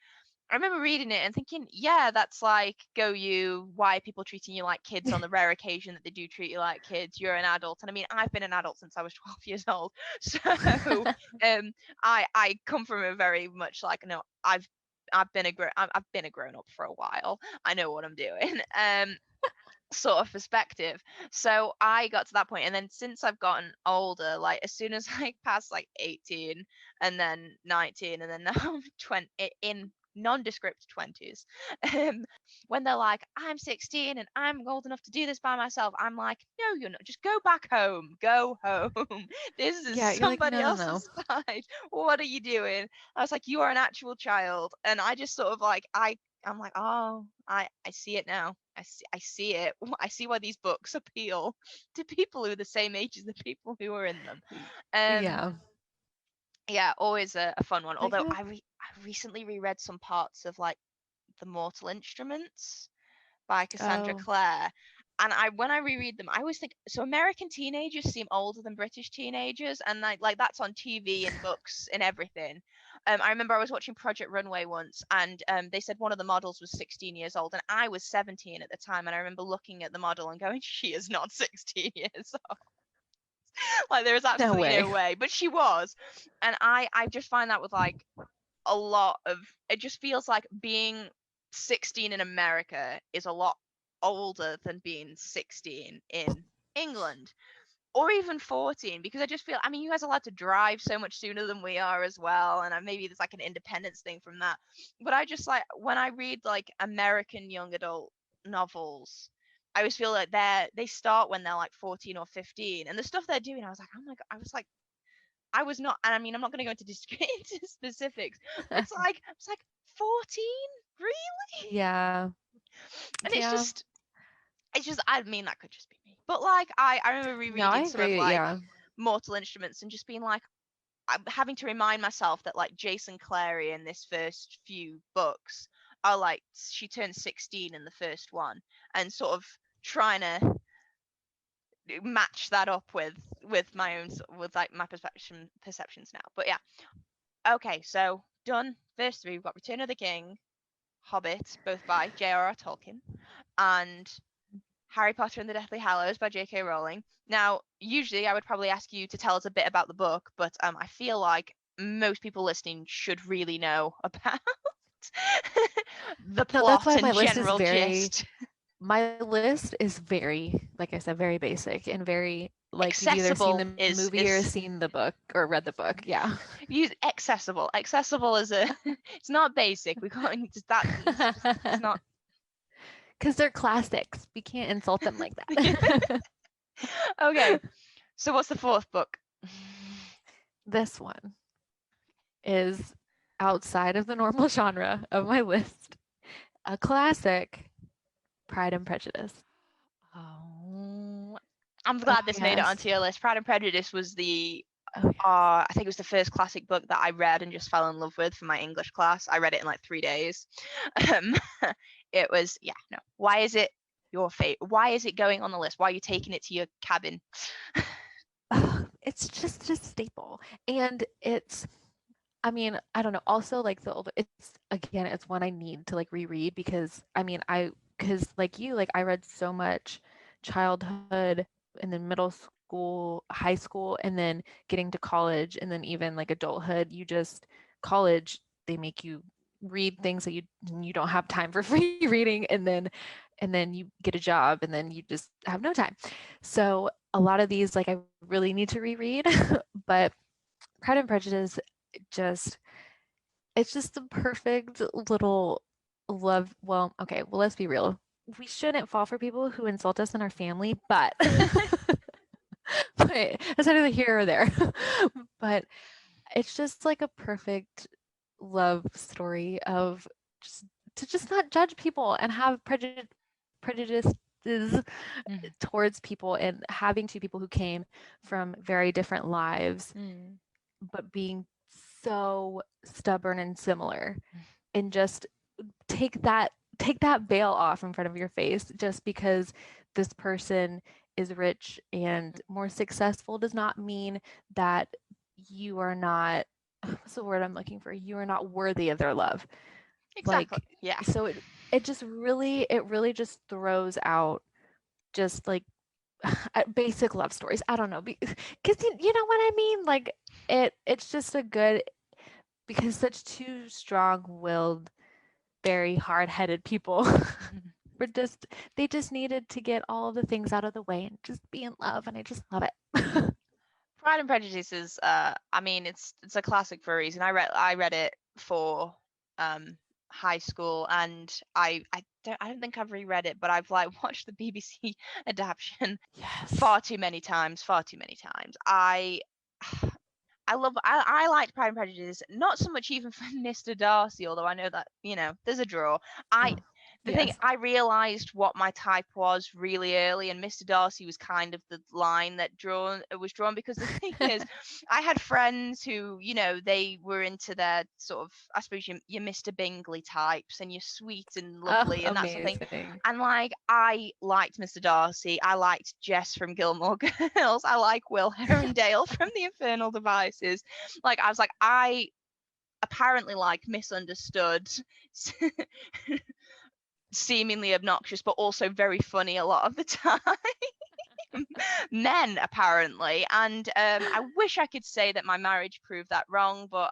I remember reading it and thinking, yeah, that's like, go you, why are people treating you like kids on the rare occasion that they do treat you like kids? You're an adult. And I mean, I've been an adult since I was 12 years old. So I come from a very much like, no, I've been a grown up for a while. I know what I'm doing. Sort of perspective. So I got to that point, and then since I've gotten older, like as soon as I passed like 18 and then 19 and then now I'm 20 in nondescript 20s, when they're like, I'm 16 and I'm old enough to do this by myself, I'm like, no, you're not. Just go back home. Go home. This is Yeah, you're like, somebody no, no, no. else's side. What are you doing? I was like, you are an actual child. And I just sort of like, I'm like, oh, I see it now. I see it. I see why these books appeal to people who are the same age as the people who are in them. Yeah. Yeah, always a fun one. Although Yeah. I recently reread some parts of like The Mortal Instruments by Cassandra Oh. Clare. And when I reread them, I always think, so American teenagers seem older than British teenagers, and like that's on TV and books and everything. I remember I was watching Project Runway once, and they said one of the models was 16 years old, and I was 17 at the time, and I remember looking at the model and going, she is not 16 years old. Like there is absolutely no way, but she was. And I just find that with like a lot of, it just feels like being 16 in America is a lot older than being 16 in England, or even 14, because I just feel, I mean, you guys are allowed to drive so much sooner than we are as well, and maybe there's like an independence thing from that. But I just like, when I read like American young adult novels, I always feel like they start when they're like 14 or 15, and the stuff they're doing, I was like, oh my god, I was not, and I mean, I'm not going to go into specifics, but it's like 14, really? Yeah. And Yeah. it's just, I mean, that could just be me, but like I remember No, I rereading some of agree. like Yeah. Mortal Instruments and just being like, I'm having to remind myself that like Jason Clary in this first few books are like, she turned 16 in the first one, and sort of trying to match that up with my own, with like my perceptions now. But yeah, okay, so done. First three, we've got Return of the King, Hobbit, both by J.R.R. Tolkien, and Harry Potter and the Deathly Hallows by J.K. Rowling. Now, usually I would probably ask you to tell us a bit about the book, but I feel like most people listening should really know about the No, that's plot why and my list general gist. is very, like I said, very basic and very like you've either seen Accessible the is movie or seen the book or read the book. Yeah. use accessible. Accessible is a it's not basic. We can't just that it's not. Because they're classics. We can't insult them like that. Okay. So what's the fourth book? This one is outside of the normal genre of my list. A classic, Pride and Prejudice. Oh, I'm Oh, glad this made it yes. onto your list. Pride and Prejudice was the Oh, yes. I think it was the first classic book that I read and just fell in love with for my English class. I read it in like 3 days. Um, it was no. Why is it your favorite? Why is it going on the list? Why are you taking it to your cabin? It's just a staple. And it's, I mean, I don't know. Also, like the older, it's again, it's one I need to like reread because I mean, because like you, like I read so much childhood and then middle school, high school, and then getting to college, and then even like adulthood. College, they make you read things that you don't have time for free reading, and then you get a job, and then you just have no time. So a lot of these, like I really need to reread, but Pride and Prejudice just it's just the perfect little love. Well, okay, well, let's be real. We shouldn't fall for people who insult us in our family, but but that's neither here or there. But it's just like a perfect love story of just to just not judge people and have prejudices Mm. towards people, and having two people who came from very different lives Mm. but being so stubborn and similar, and just take that veil off in front of your face. Just because this person is rich and more successful does not mean that you are not, what's the word I'm looking for, you are not worthy of their love. Exactly. Like, Yeah. so it really just throws out just like basic love stories. I don't know, because you know what I mean. Like it's just a good, because such two strong-willed, very hard-headed people were just they just needed to get all the things out of the way and just be in love, and I just love it. Pride and Prejudice is I mean it's a classic for a reason. I read it for um high school, and I don't think I've reread it, but I've like watched the BBC adaptation Yes. far too many times. I liked Pride and Prejudice, not so much even for Mr. Darcy, although I know that, there's a draw. I Oh, the thing yes. I realized what my type was really early, and Mr. Darcy was kind of the line that was drawn, because the thing is, I had friends who, they were into their sort of, I suppose, your Mr. Bingley types, and you're sweet and Oh, lovely and that sort of thing. amazing. And like I liked Mr. Darcy, I liked Jess from Gilmore Girls, I like Will Herondale from The Infernal Devices. Like I was like, I apparently like misunderstood, seemingly obnoxious, but also very funny a lot of the time. Men apparently, and I wish I could say that my marriage proved that wrong, but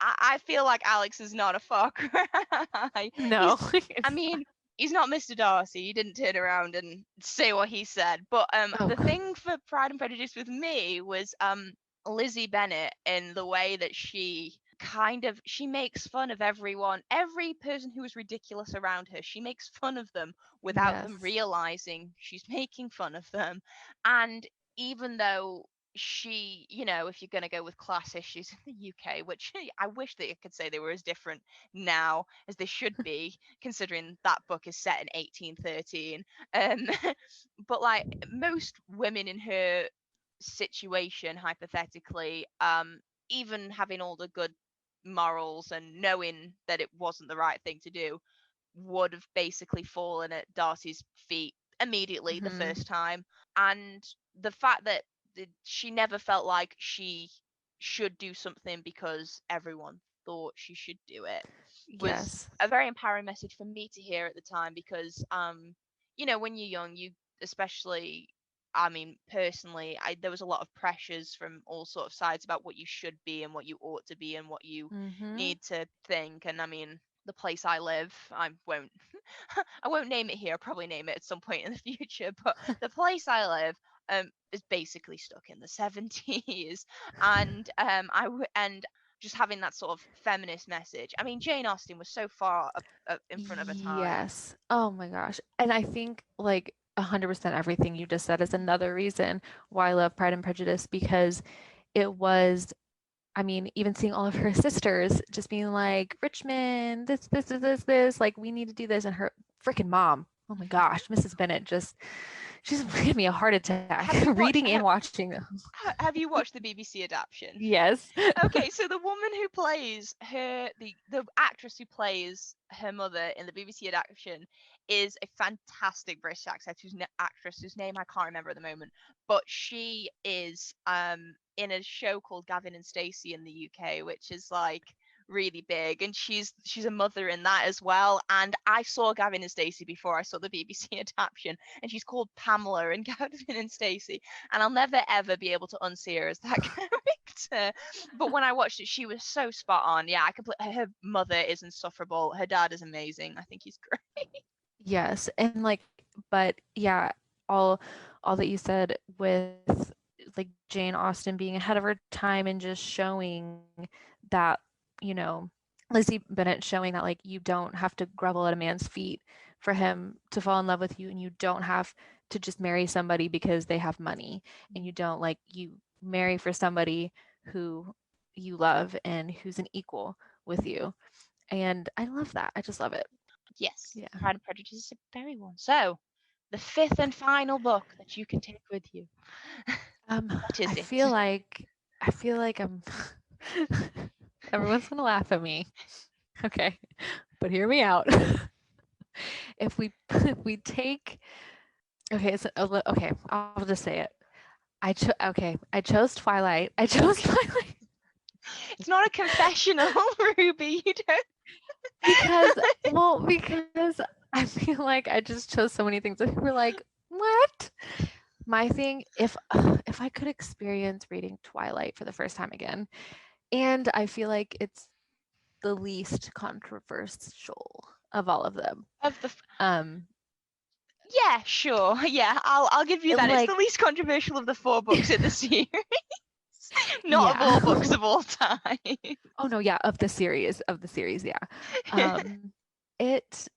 I feel like Alex is not a far cry. No, He's, I it's mean, he's not Mr. Darcy. He didn't turn around and say what he said. But oh, the thing for Pride and Prejudice with me was Lizzie Bennet, in the way that she makes fun of every person who is ridiculous around her. She makes fun of them without them yes. realizing she's making fun of them. And even though she, if you're going to go with class issues in the UK, which I wish that I could say they were as different now as they should be, considering that book is set in 1813. Um, but like most women in her situation, hypothetically, even having all the good morals and knowing that it wasn't the right thing to do, would have basically fallen at Darcy's feet immediately the Hmm. first time. And the fact that she never felt like she should do something because everyone thought she should do it was Yes. a very empowering message for me to hear at the time, because when you're young, you especially, I mean, personally, there was a lot of pressures from all sort of sides about what you should be and what you ought to be and what you Hmm. need to think. And I mean, The Place I Live. I won't I won't name it here. I'll probably name it at some point in the future. But The Place I Live is basically stuck in the 70s, and and just having that sort of feminist message. I mean, Jane Austen was so far up in front of her time. Yes. Oh my gosh. And I think like 100% everything you just said is another reason why I love Pride and Prejudice, because it was, I mean, even seeing all of her sisters just being like, Richmond, this, like, we need to do this. And her freaking mom, oh my gosh, Mrs. Bennet she's giving me a heart attack reading and watching. Have you watched the BBC adaptation? Yes. Okay, so the woman who plays the actress who plays her mother in the BBC adaptation is a fantastic British actress whose name I can't remember at the moment, but she is in a show called Gavin and Stacey in the UK, which is like really big, and she's a mother in that as well. And I saw Gavin and Stacey before I saw the BBC adaptation, and she's called Pamela in Gavin and Stacey, and I'll never ever be able to unsee her as that character. But when I watched it, she was so spot on. Yeah, her mother is insufferable, her dad is amazing, I think he's great. Yes, and like, but yeah, all that you said with like Jane Austen being ahead of her time and just showing that, you know, Lizzie Bennet showing that like you don't have to grovel at a man's feet for him to fall in love with you, and you don't have to just marry somebody because they have money, and you don't, like, you marry for somebody who you love and who's an equal with you. And I love that. I just love it. Yes, Yeah. Pride and Prejudice is a very one. So, the fifth and final book that you can take with you. What is I it? feel like I'm everyone's gonna laugh at me. Okay, but hear me out. If we take, okay, so okay, I'll just say it. I chose Twilight. I chose Twilight It's not a confessional, Ruby. You don't. because I feel like I just chose so many things that people were like, what? My thing, if I could experience reading Twilight for the first time again, and I feel like it's the least controversial of all of them. Of the. Um, Yeah, sure. Yeah, I'll give you that. It's like, the least controversial of the 4 books in the series. Not of yeah. all books of all time. Oh no, yeah, of the series, yeah. It,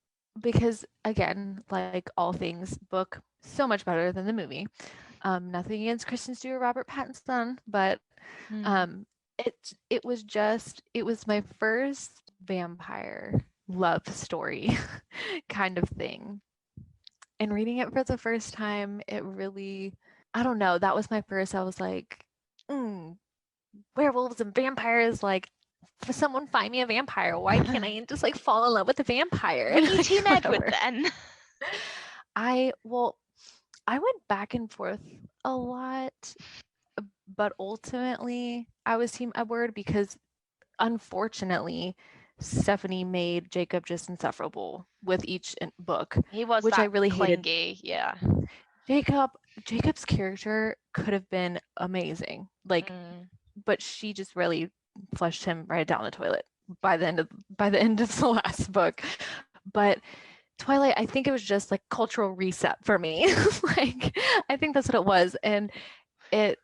because again, like all things, book so much better than the movie. Nothing against Kristen Stewart, Robert Pattinson, but it was my first vampire love story kind of thing. And reading it for the first time, it really, I don't know, that was my first, I was like, werewolves and vampires, like, for someone find me a vampire. Why can't I just like fall in love with a vampire? Were you Team Edward then? I went back and forth a lot, but ultimately I was Team Edward because unfortunately Stephanie made Jacob just insufferable with each book. He was which that I really clingy, hated. yeah. Jacob's character could have been amazing, like, but she just really flushed him right down the toilet by the end of the last book. But Twilight, I think it was just like cultural reset for me. Like, I think that's what it was, and I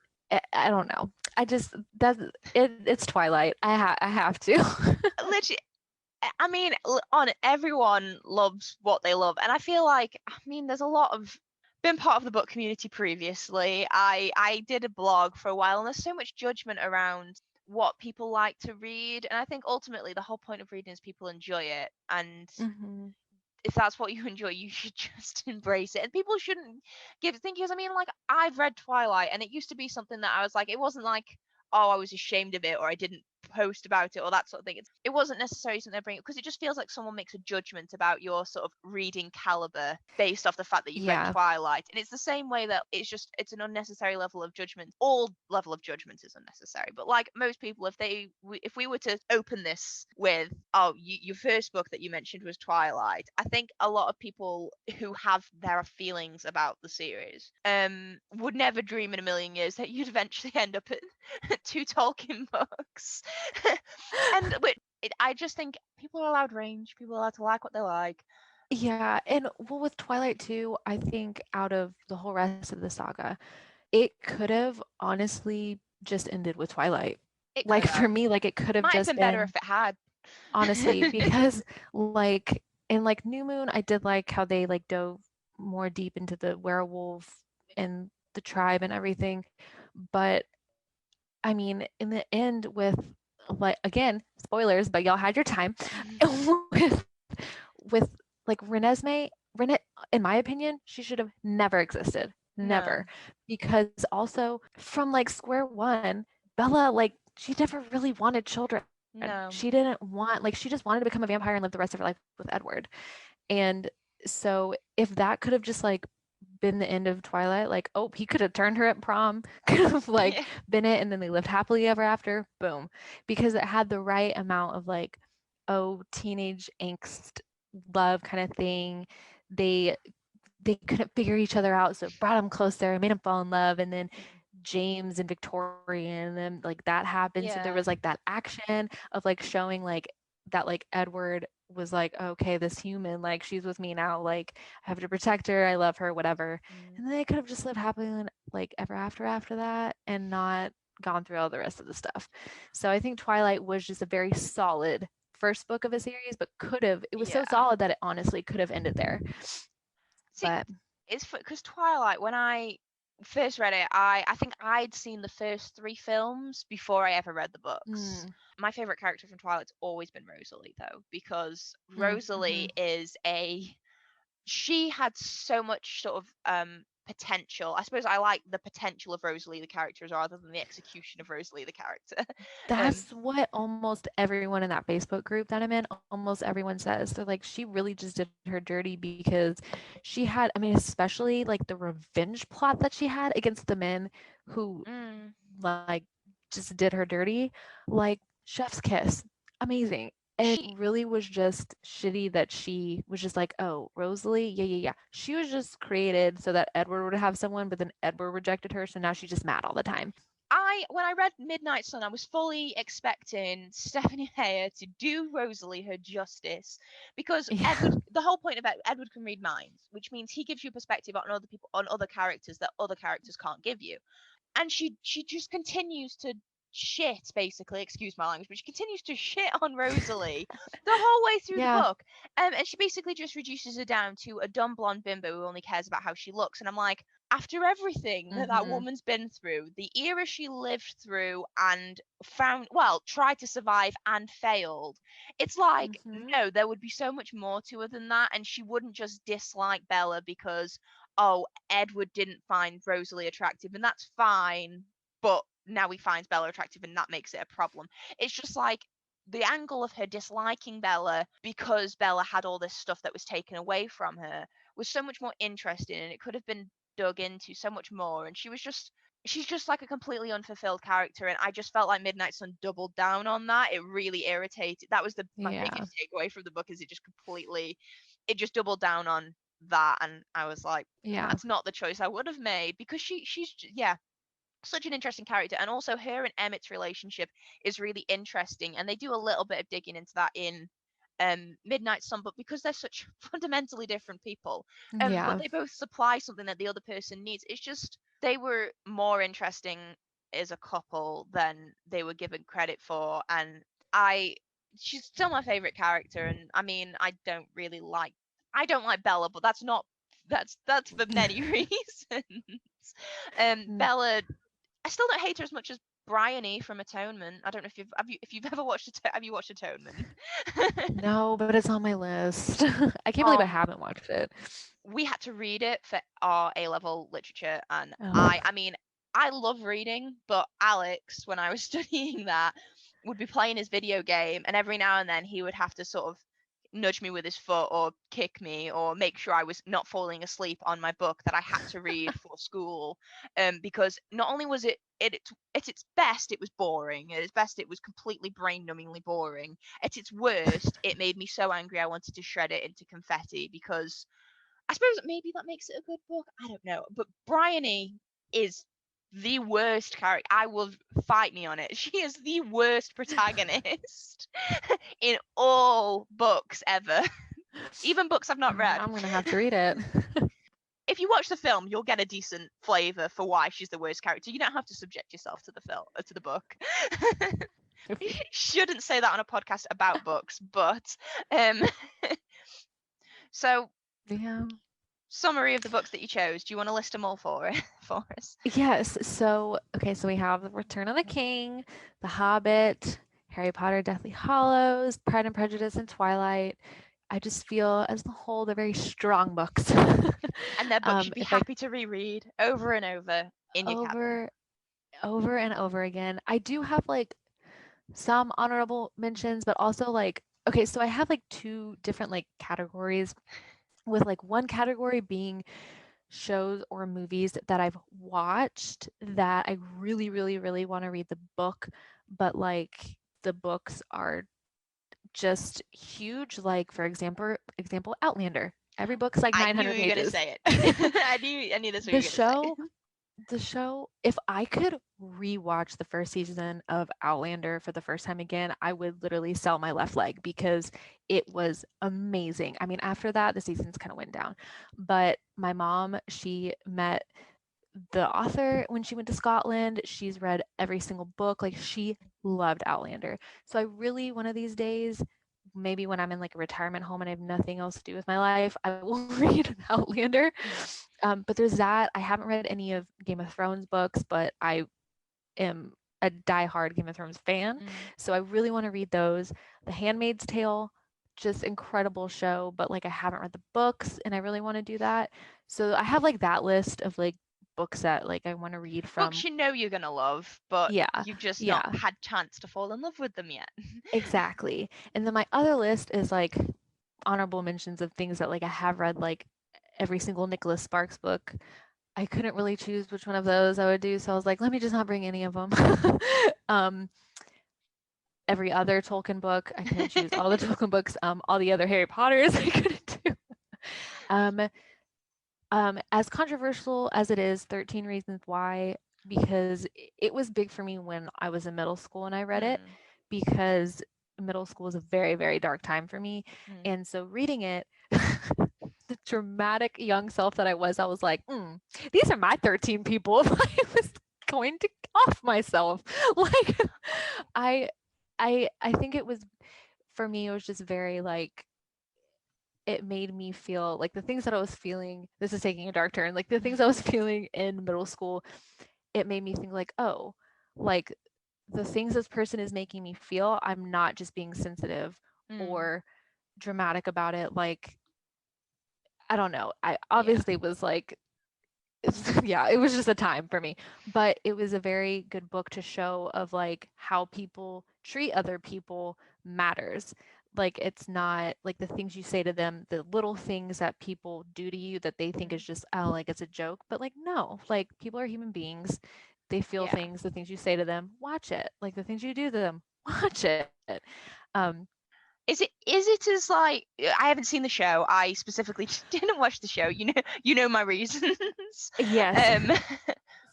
don't know. It's Twilight. I have to. Literally, I mean, everyone loves what they love, and I feel like, I mean, there's a lot of been part of the book community previously. I did a blog for a while, and there's so much judgment around what people like to read, and I think ultimately the whole point of reading is people enjoy it, and if that's what you enjoy, you should just embrace it. And people shouldn't because I mean, like, I've read Twilight, and it used to be something that I was like, it wasn't like, oh, I was ashamed of it, or I didn't post about it, or that sort of thing. It wasn't necessarily something I bring, because it just feels like someone makes a judgment about your sort of reading caliber based off the fact that you've read Twilight. And it's the same way that it's an unnecessary level of judgment. All level of judgment is unnecessary, but like most people, if we were to open this with, oh, your first book that you mentioned was Twilight, I think a lot of people who have their feelings about the series would never dream in a million years that you'd eventually end up at 2 Tolkien books. And I just think people are allowed range. People are allowed to like what they like. Yeah, and well, with Twilight too, I think out of the whole rest of the saga, it could have honestly just ended with Twilight. It Like could for have. me, like it could have Might have just been better been if it had. honestly because like in like New Moon, I did like how they like dove more deep into the werewolf and the tribe and everything. But I mean, in the end with like again, spoilers, but y'all had your time with with like Renesmee, Rene, in my opinion, she should have never existed. Never. No, Because also from like square one, Bella, like, she never really wanted children. She no. didn't want, like, she just wanted to become a vampire and live the rest of her life with Edward. And so if that could have just like been the end of Twilight, like, oh, he could have turned her at prom, could have like Yeah. been it, and then they lived happily ever after, boom. Because it had the right amount of like, oh, teenage angst, love kind of thing. They they couldn't figure each other out, so it brought them closer, made them fall in love, and then James and Victoria and then like that happened. So there was Yeah. like that action of like showing like that like Edward was like, okay, this human, like she's with me now, like I have to protect her, I love her, whatever. Mm. And then they could have just lived happily and like ever after that and not gone through all the rest of the stuff. So I think Twilight was just a very solid first book of a series, but could have, it was so Yeah. solid that it honestly could have ended there. See, But it's because Twilight, when I first read it, I think I'd seen the first three films before I ever read the books. mm, My favorite character from Twilight's always been Rosalie, though, because mm-hmm. Rosalie is a she had so much sort of potential. I suppose I like the potential of Rosalie the character rather than the execution of Rosalie the character. um, That's what almost everyone in that Facebook group that I'm in, almost everyone says. They're like, she really just did her dirty because she had, I mean, especially like the revenge plot that she had against the men who mm, like just did her dirty, like chef's kiss. Amazing. It she really was just shitty that she was just like, oh, Rosalie, yeah, yeah, yeah. She was just created so that Edward would have someone, but then Edward rejected her, so now she's just mad all the time. I when I read Midnight Sun, I was fully expecting Stephanie Meyer to do Rosalie her justice because Yeah. Edward. The whole point about Edward can read minds, which means he gives you perspective on other people, on other characters that other characters can't give you. And she just continues to shit, basically, excuse my language, but she continues to shit on Rosalie the whole way through the Yeah. book. And she basically just reduces her down to a dumb blonde bimbo who only cares about how she looks. And I'm like, after everything that that Mhm. woman's been through, the era she lived through and found, well, tried to survive and failed, it's like, Mhm. no, there would be so much more to her than that. And she wouldn't just dislike Bella because, oh, Edward didn't find Rosalie attractive, and that's fine, but now he finds Bella attractive, and that makes it a problem. It's just like the angle of her disliking Bella because Bella had all this stuff that was taken away from her was so much more interesting, and it could have been dug into so much more. And she's just like a completely unfulfilled character, and I just felt like Midnight Sun doubled down on that. It really irritated. That was the my Yeah. biggest takeaway from the book, is it just doubled down on that. And I was like, Yeah. that's not the choice I would have made, because yeah, such an interesting character. And also her and Emmett's relationship is really interesting, and they do a little bit of digging into that in Midnight Sun, but because they're such fundamentally different people, but Yeah. they both supply something that the other person needs. It's just they were more interesting as a couple than they were given credit for. And I she's still my favorite character. And I mean, I don't like Bella, but that's for many reasons. N- Bella, I still don't hate her as much as Bryony from Atonement. I don't know if you've ever watched have you watched Atonement? No, but it's on my list. I can't believe I um, haven't watched it. we had to read it for our A level literature, and Oh. I mean, I love reading, but Alex, when I was studying that, would be playing his video game, and every now and then he would have to sort of nudge me with his foot or kick me or make sure I was not falling asleep on my book that I had to read for school. Because not only was at its best it was boring, at its best it was completely brain-numbingly boring. At its worst, it made me so angry I wanted to shred it into confetti, because I suppose maybe that makes it a good book. I don't know. But Bryony is the worst character. I will fight me on it. She is the worst protagonist in all books ever. Even books I've not read. I'm gonna have to read it. If you watch the film, you'll get a decent flavor for why she's the worst character. You don't have to subject yourself to the film to the book. Shouldn't say that on a podcast about books, but so Yeah. summary of the books that you chose. Do you want to list them all for us? Yes. So okay, so we have The Return of the King, The Hobbit, Harry Potter, Deathly Hallows, Pride and Prejudice, and Twilight. I just feel as a whole they're very strong books. And they're books you'd be happy to reread over and over in your cabin. Over and over again. I do have like some honorable mentions, but also like, okay, so I have like two different like categories, with like one category being shows or movies that I've watched that I really, really, really want to read the book, but like the books are just huge. Like for example, Outlander. Every book's like 900 pages. I knew you were going to say it. I knew this was what you were going to say. The show, if I could rewatch the first season of Outlander for the first time again, I would literally sell my left leg because it was amazing. I mean, after that, the seasons kind of went down. But my mom, she met the author when she went to Scotland. She's read every single book. Like, she loved Outlander. So I really, one of these days, maybe when I'm in like a retirement home and I have nothing else to do with my life, I will read Outlander. But there's that. I haven't read any of Game of Thrones books, but I am a diehard Game of Thrones fan. So I really want to read those. The Handmaid's Tale, just incredible show, but like I haven't read the books and I really want to do that. So I have like that list of like books that like I want to read from. Books you know you're gonna love, but you've just not had chance to fall in love with them yet. Exactly. And then my other list is like honorable mentions of things that like I have read, like every single Nicholas Sparks book. I couldn't really choose which one of those I would do, so I was like, let me just not bring any of them. Every other Tolkien book, I couldn't choose all the Tolkien books. All the other Harry Potters, I couldn't do. As controversial as it is, 13 Reasons Why, because it was big for me when I was in middle school and I read it, because middle school was a very, very dark time for me. And so reading it, the dramatic young self that I was like, these are my 13 people if I was going to off myself. Like, I think it was, for me, it was just very like, it made me feel like the things that I was feeling, this is taking a dark turn, like the things I was feeling in middle school, it made me think like, oh, like the things this person is making me feel, I'm not just being sensitive or dramatic about it. Like, I don't know. I obviously was like, it was just a time for me, but it was a very good book to show of like how people treat other people matters. Like, it's not like the things you say to them, the little things that people do to you that they think is just, oh, like it's a joke, but like, no, like people are human beings. They feel things, the things you say to them, watch it. Like the things you do to them, watch it. Is it as like, I haven't seen the show. I specifically didn't watch the show. You know my reasons. Yes.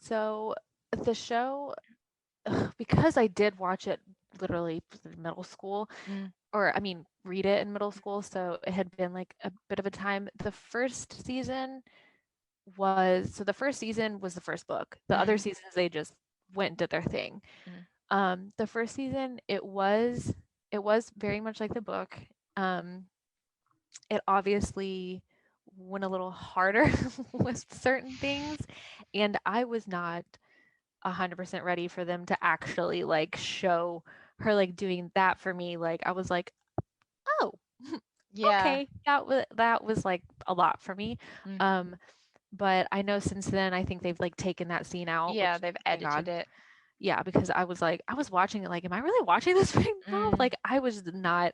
So the show, because I did watch it literally in middle school, or I mean, read it in middle school, so it had been like a bit of a time. The first season was the first book. The other seasons they just went and did their thing. The first season, it was very much like the book. It obviously went a little harder with certain things, and I was not 100% ready for them to actually like show her like doing that for me. Like, I was like, oh, okay, that was like a lot for me. But I know since then I think they've like taken that scene out. Yeah, they've edited it. Yeah, because I was watching it like, am I really watching this right now? Like, I was not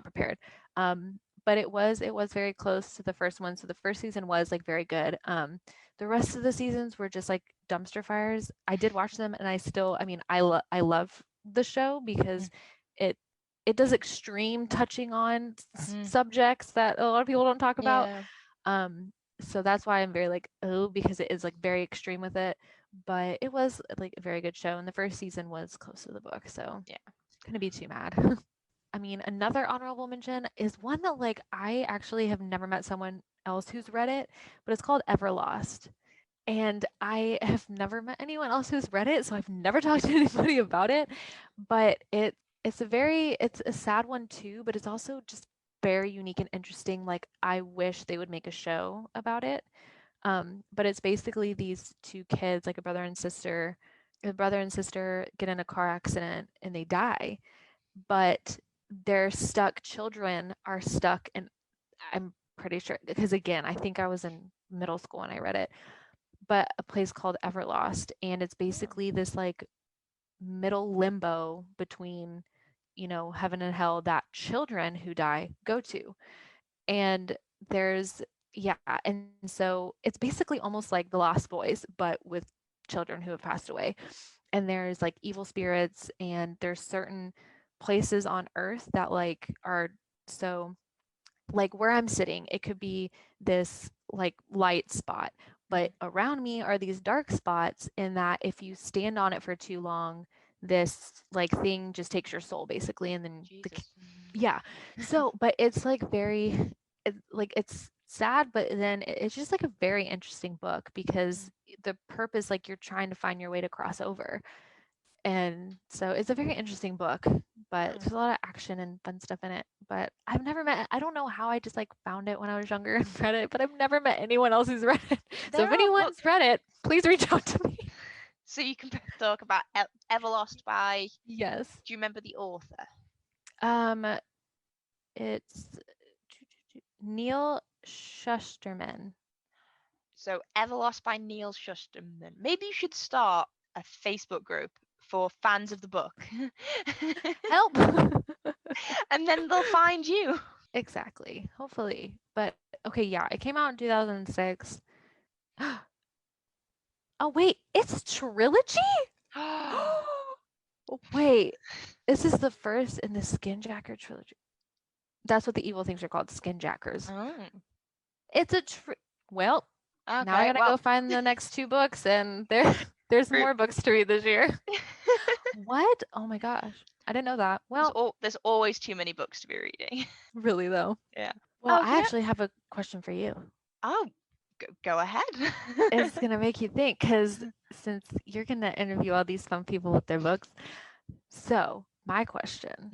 prepared. But it was very close to the first one. So the first season was like very good. The rest of the seasons were just like dumpster fires. I did watch them, and I still, I mean, I love the show because it does extreme touching on subjects that a lot of people don't talk about. So that's why I'm very like, oh, because it is like very extreme with it. but it was like a very good show, and the first season was close to the book, so Yeah. couldn't be too mad. I mean, another honorable mention is one that like I actually have never met someone else who's read it, but it's called Everlost. And I have never met anyone else who's read it, so I've never talked to anybody about it. But it's a sad one too, but it's also just very unique and interesting. Like I wish they would make a show about it. But it's basically these two kids, like a brother and sister. The brother and sister get in a car accident and they die, but their stuck children are stuck in, I'm pretty sure, because again, I think I was in middle school when I read it, but a place called Everlost. And it's Oh. basically this like middle limbo between, heaven and hell that children who die go to. And there's, yeah, and so it's basically almost like The Lost Boys, but with children who have passed away. And there's like evil spirits, and there's certain places on earth that like are so, like where I'm sitting, it could be this like light spot, but around me are these dark spots, in that if you stand on it for too long, this like thing just takes your soul basically, and then Jesus. yeah. So, but it's like very, like it's sad, but then it's just like a very interesting book, because the purpose, like you're trying to find your way to cross over. And so it's a very interesting book, but Oh. there's a lot of action and fun stuff in it. But I've never met, I don't know how I just like found it when I was younger and read it, but I've never met anyone else who's read it. So There if are anyone's books. read it, please reach out to me. So you can talk about Everlost by. Yes. Do you remember the author? Um, it's Neil Shusterman. So Everlost by Neil Shusterman. Maybe you should start a Facebook group for fans of the book. Help. And then they'll find you. Exactly. Hopefully. But okay, yeah, it came out in 2006. Oh, wait, it's a trilogy? Wait, this is the first in the Skinjacker trilogy. That's what the evil things are called, Skinjackers. Oh, It's a well, now I okay. gotta Well, go find the next two books, and there's Ru- more books to read this year. What? Oh my gosh, I didn't know that. Well, there's always too many books to be reading. really though. Yeah. Well, I Okay. actually have a question for you. Oh, go ahead. It's gonna make you think, because since you're gonna interview all these fun people with their books, so my question: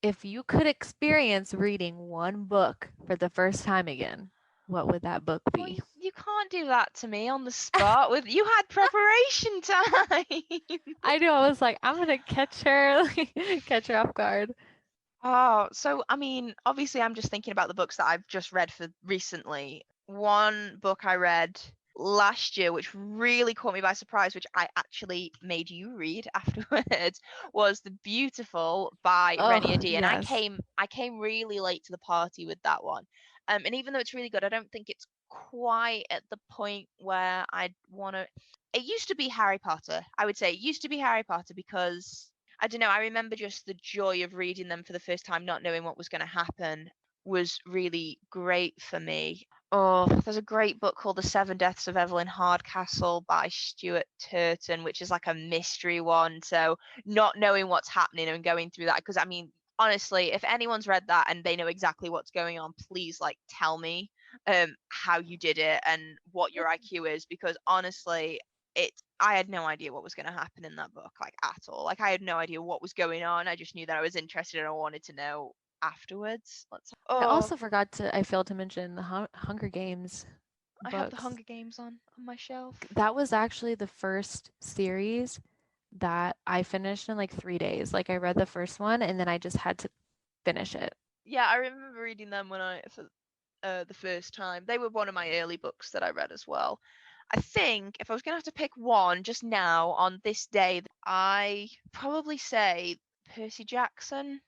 if you could experience reading one book for the first time again, what would that book Well, be? you can't do that to me on the spot. With you had preparation time. I know. I was like, I'm gonna catch her, catch her off guard. Oh, so I mean, obviously, I'm just thinking about the books that I've just read for recently. One book I read last year, which really caught me by surprise, which I actually made you read afterwards, was The Beautiful by Renia Oh D. And yes. I came really late to the party with that one. And even though it's really good, I don't think it's quite at the point where I'd want to. It used to be Harry Potter. I would say it used to be Harry Potter because I don't know. I remember just the joy of reading them for the first time, not knowing what was going to happen, was really great for me. Oh, there's a great book called The Seven Deaths of Evelyn Hardcastle by Stuart Turton, which is like a mystery one. So not knowing what's happening and going through that, because I mean, honestly, if anyone's read that and they know exactly what's going on, please like tell me how you did it and what your IQ is, because honestly, I had no idea what was going to happen in that book, like at all. Like I had no idea what was going on. I just knew that I was interested and I wanted to know afterwards. I Oh, also forgot to. I failed to mention the Hunger Games I have the books. Hunger Games on my shelf. That was actually the first series that I finished in like 3 days. Like I read the first one, and then I just had to finish it. Yeah, I remember reading them for the first time. They were one of my early books that I read as well. I think if I was going to have to pick one just now on this day, I probably say Percy Jackson.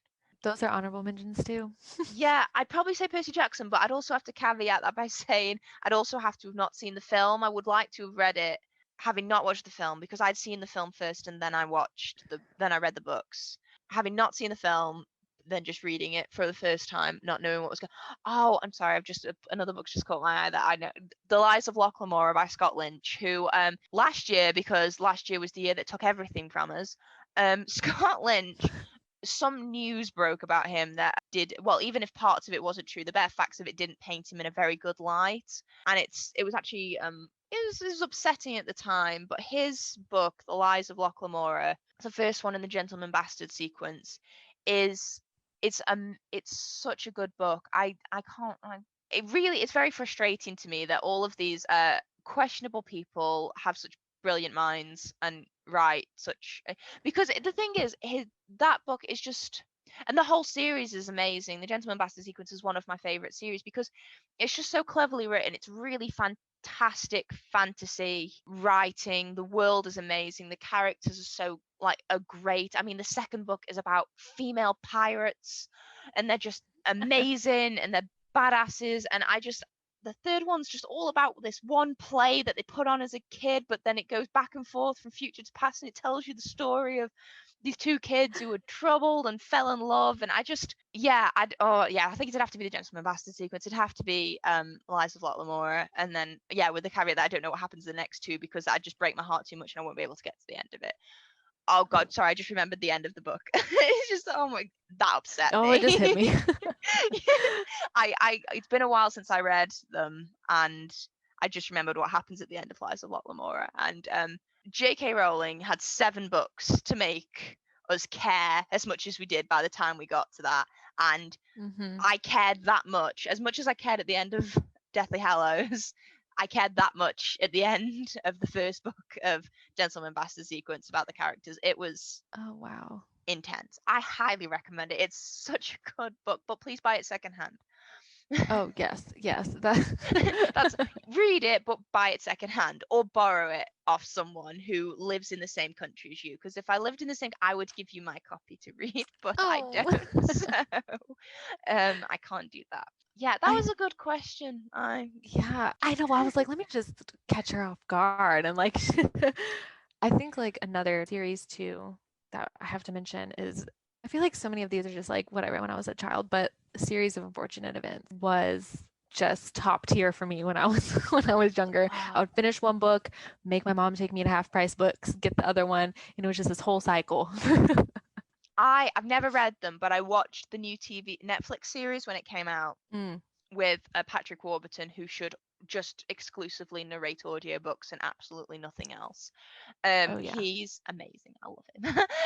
Those are honorable mentions too. Yeah, I'd probably say Percy Jackson, but I'd also have to caveat that by saying I'd also have to have not seen the film. I would like to have read it having not watched the film, because I'd seen the film first and then I read the books. Having not seen the film, than just reading it for the first time, not knowing what was going. Oh, I'm sorry, I've just another book's just caught my eye that I know, The Lies of Locke Lamora by Scott Lynch, who last year, because last year was the year that took everything from us, Scott Lynch, some news broke about him that did well, even if parts of it wasn't true, the bare facts of it didn't paint him in a very good light, and it was actually it was upsetting at the time. But his book, The Lies of Locke Lamora, the first one in the Gentleman Bastard sequence, is it's such a good book. I can't it really, it's very frustrating to me that all of these questionable people have such brilliant minds and write such, because the thing is, that book is just, and the whole series is amazing. The Gentleman Bastard sequence is one of my favorite series because it's just so cleverly written. It's really fantastic fantasy writing. The world is amazing. The characters are so like a great. I mean, the second book is about female pirates, and they're just amazing and they're badasses. And the third one's just all about this one play that they put on as a kid, but then it goes back and forth from future to past, and it tells you the story of these two kids who were troubled and fell in love. And I think it'd have to be the Gentleman Bastard sequence. It'd have to be Lies of Locke Lamora, and then with the caveat that I don't know what happens in the next two, because I'd just break my heart too much and I won't be able to get to the end of it. Oh God, sorry, I just remembered the end of the book. It's just, oh my, that upset me. Oh, it just hit me. It's been a while since I read them, and I just remembered what happens at the end of Lies of Locke Lamora. And J.K. Rowling had 7 books to make us care as much as we did by the time we got to that. And I cared that much as I cared at the end of Deathly Hallows. I cared that much at the end of the first book of Gentleman Bastard sequence about the characters. It was intense. I highly recommend it. It's such a good book, but please buy it secondhand. Oh yes. That's read it, but buy it secondhand or borrow it off someone who lives in the same country as you. Because if I lived in the same, I would give you my copy to read, but I don't. So I can't do that. Yeah, that was a good question. Yeah, I know. I was like, let me just catch her off guard. And like, I think like another series too that I have to mention is, I feel like so many of these are just like what I read when I was a child, but A Series of Unfortunate Events was just top tier for me when I was younger. I would finish one book, make my mom take me to half price books, get the other one, and it was just this whole cycle. I've never read them, but I watched the new Netflix series when it came out with Patrick Warburton, who should just exclusively narrate audiobooks and absolutely nothing else. He's amazing. I love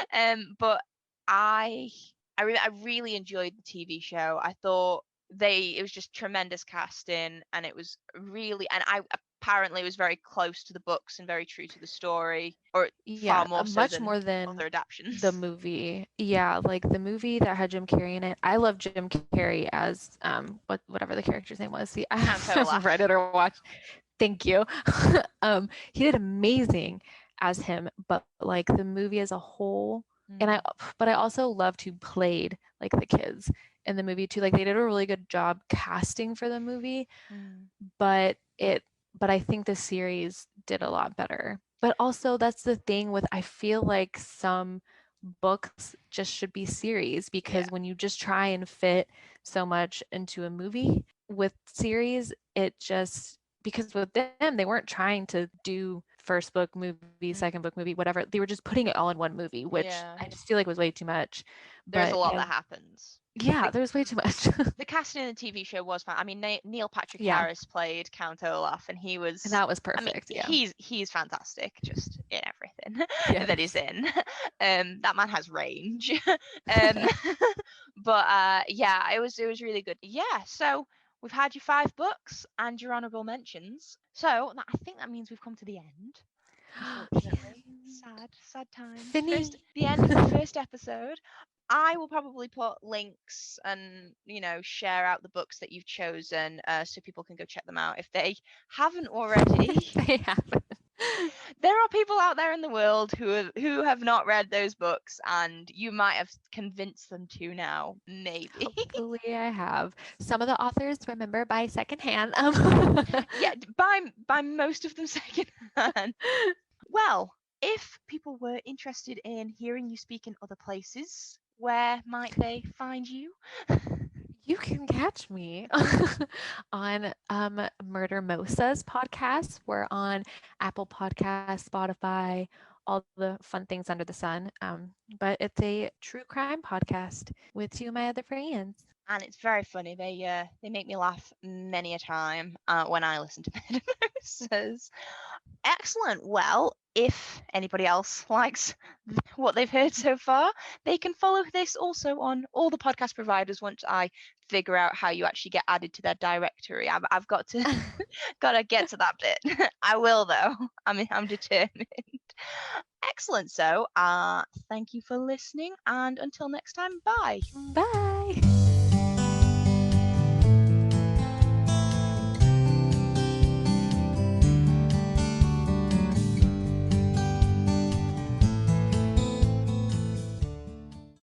him. But I really enjoyed the TV show. I thought it was just tremendous casting, and it was really, and I apparently was very close to the books and very true to the story, or far more so much more than other adaptations. The movie. Yeah, like the movie that had Jim Carrey in it. I love Jim Carrey as whatever the character's name was. See, I haven't read it or watched. Thank you. He did amazing as him, but like the movie as a whole, and I also loved who played like the kids in the movie too. Like they did a really good job casting for the movie, but I think the series did a lot better. But also that's the thing with, I feel like some books just should be series, because when you just try and fit so much into a movie with series, it just, because with them, they weren't trying to do first book movie, second book movie, whatever. They were just putting it all in one movie, which I just feel like was way too much. There's a lot that happens. Yeah, there's way too much. The casting in the TV show was fun. I mean, Neil Patrick Harris played Count Olaf, and that was perfect. I mean, he's fantastic, just in everything that he's in. That man has range. But it was really good. Yeah, so we've had your 5 books and your honorable mentions. So I think that means we've come to the end. Unfortunately, sad times. The end of the first episode. I will probably put links and share out the books that you've chosen, so people can go check them out if they haven't already. They haven't. There are people out there in the world who have not read those books, and you might have convinced them to now. Maybe. Hopefully, I have. Some of the authors, remember, buy secondhand. Yeah, buy most of them secondhand. Well, if people were interested in hearing you speak in other places, where might they find you? You can catch me on Murdermosas podcast. We're on Apple Podcasts, Spotify, all the fun things under the sun. But it's a true crime podcast with two of my other friends. And it's very funny. They make me laugh many a time when I listen to Murdermosas. Excellent. Well, if anybody else likes what they've heard so far, they can follow this also on all the podcast providers once I figure out how you actually get added to their directory. I've got to get to that bit. I will though. I'm determined. Excellent. So thank you for listening, and until next time, bye. Bye.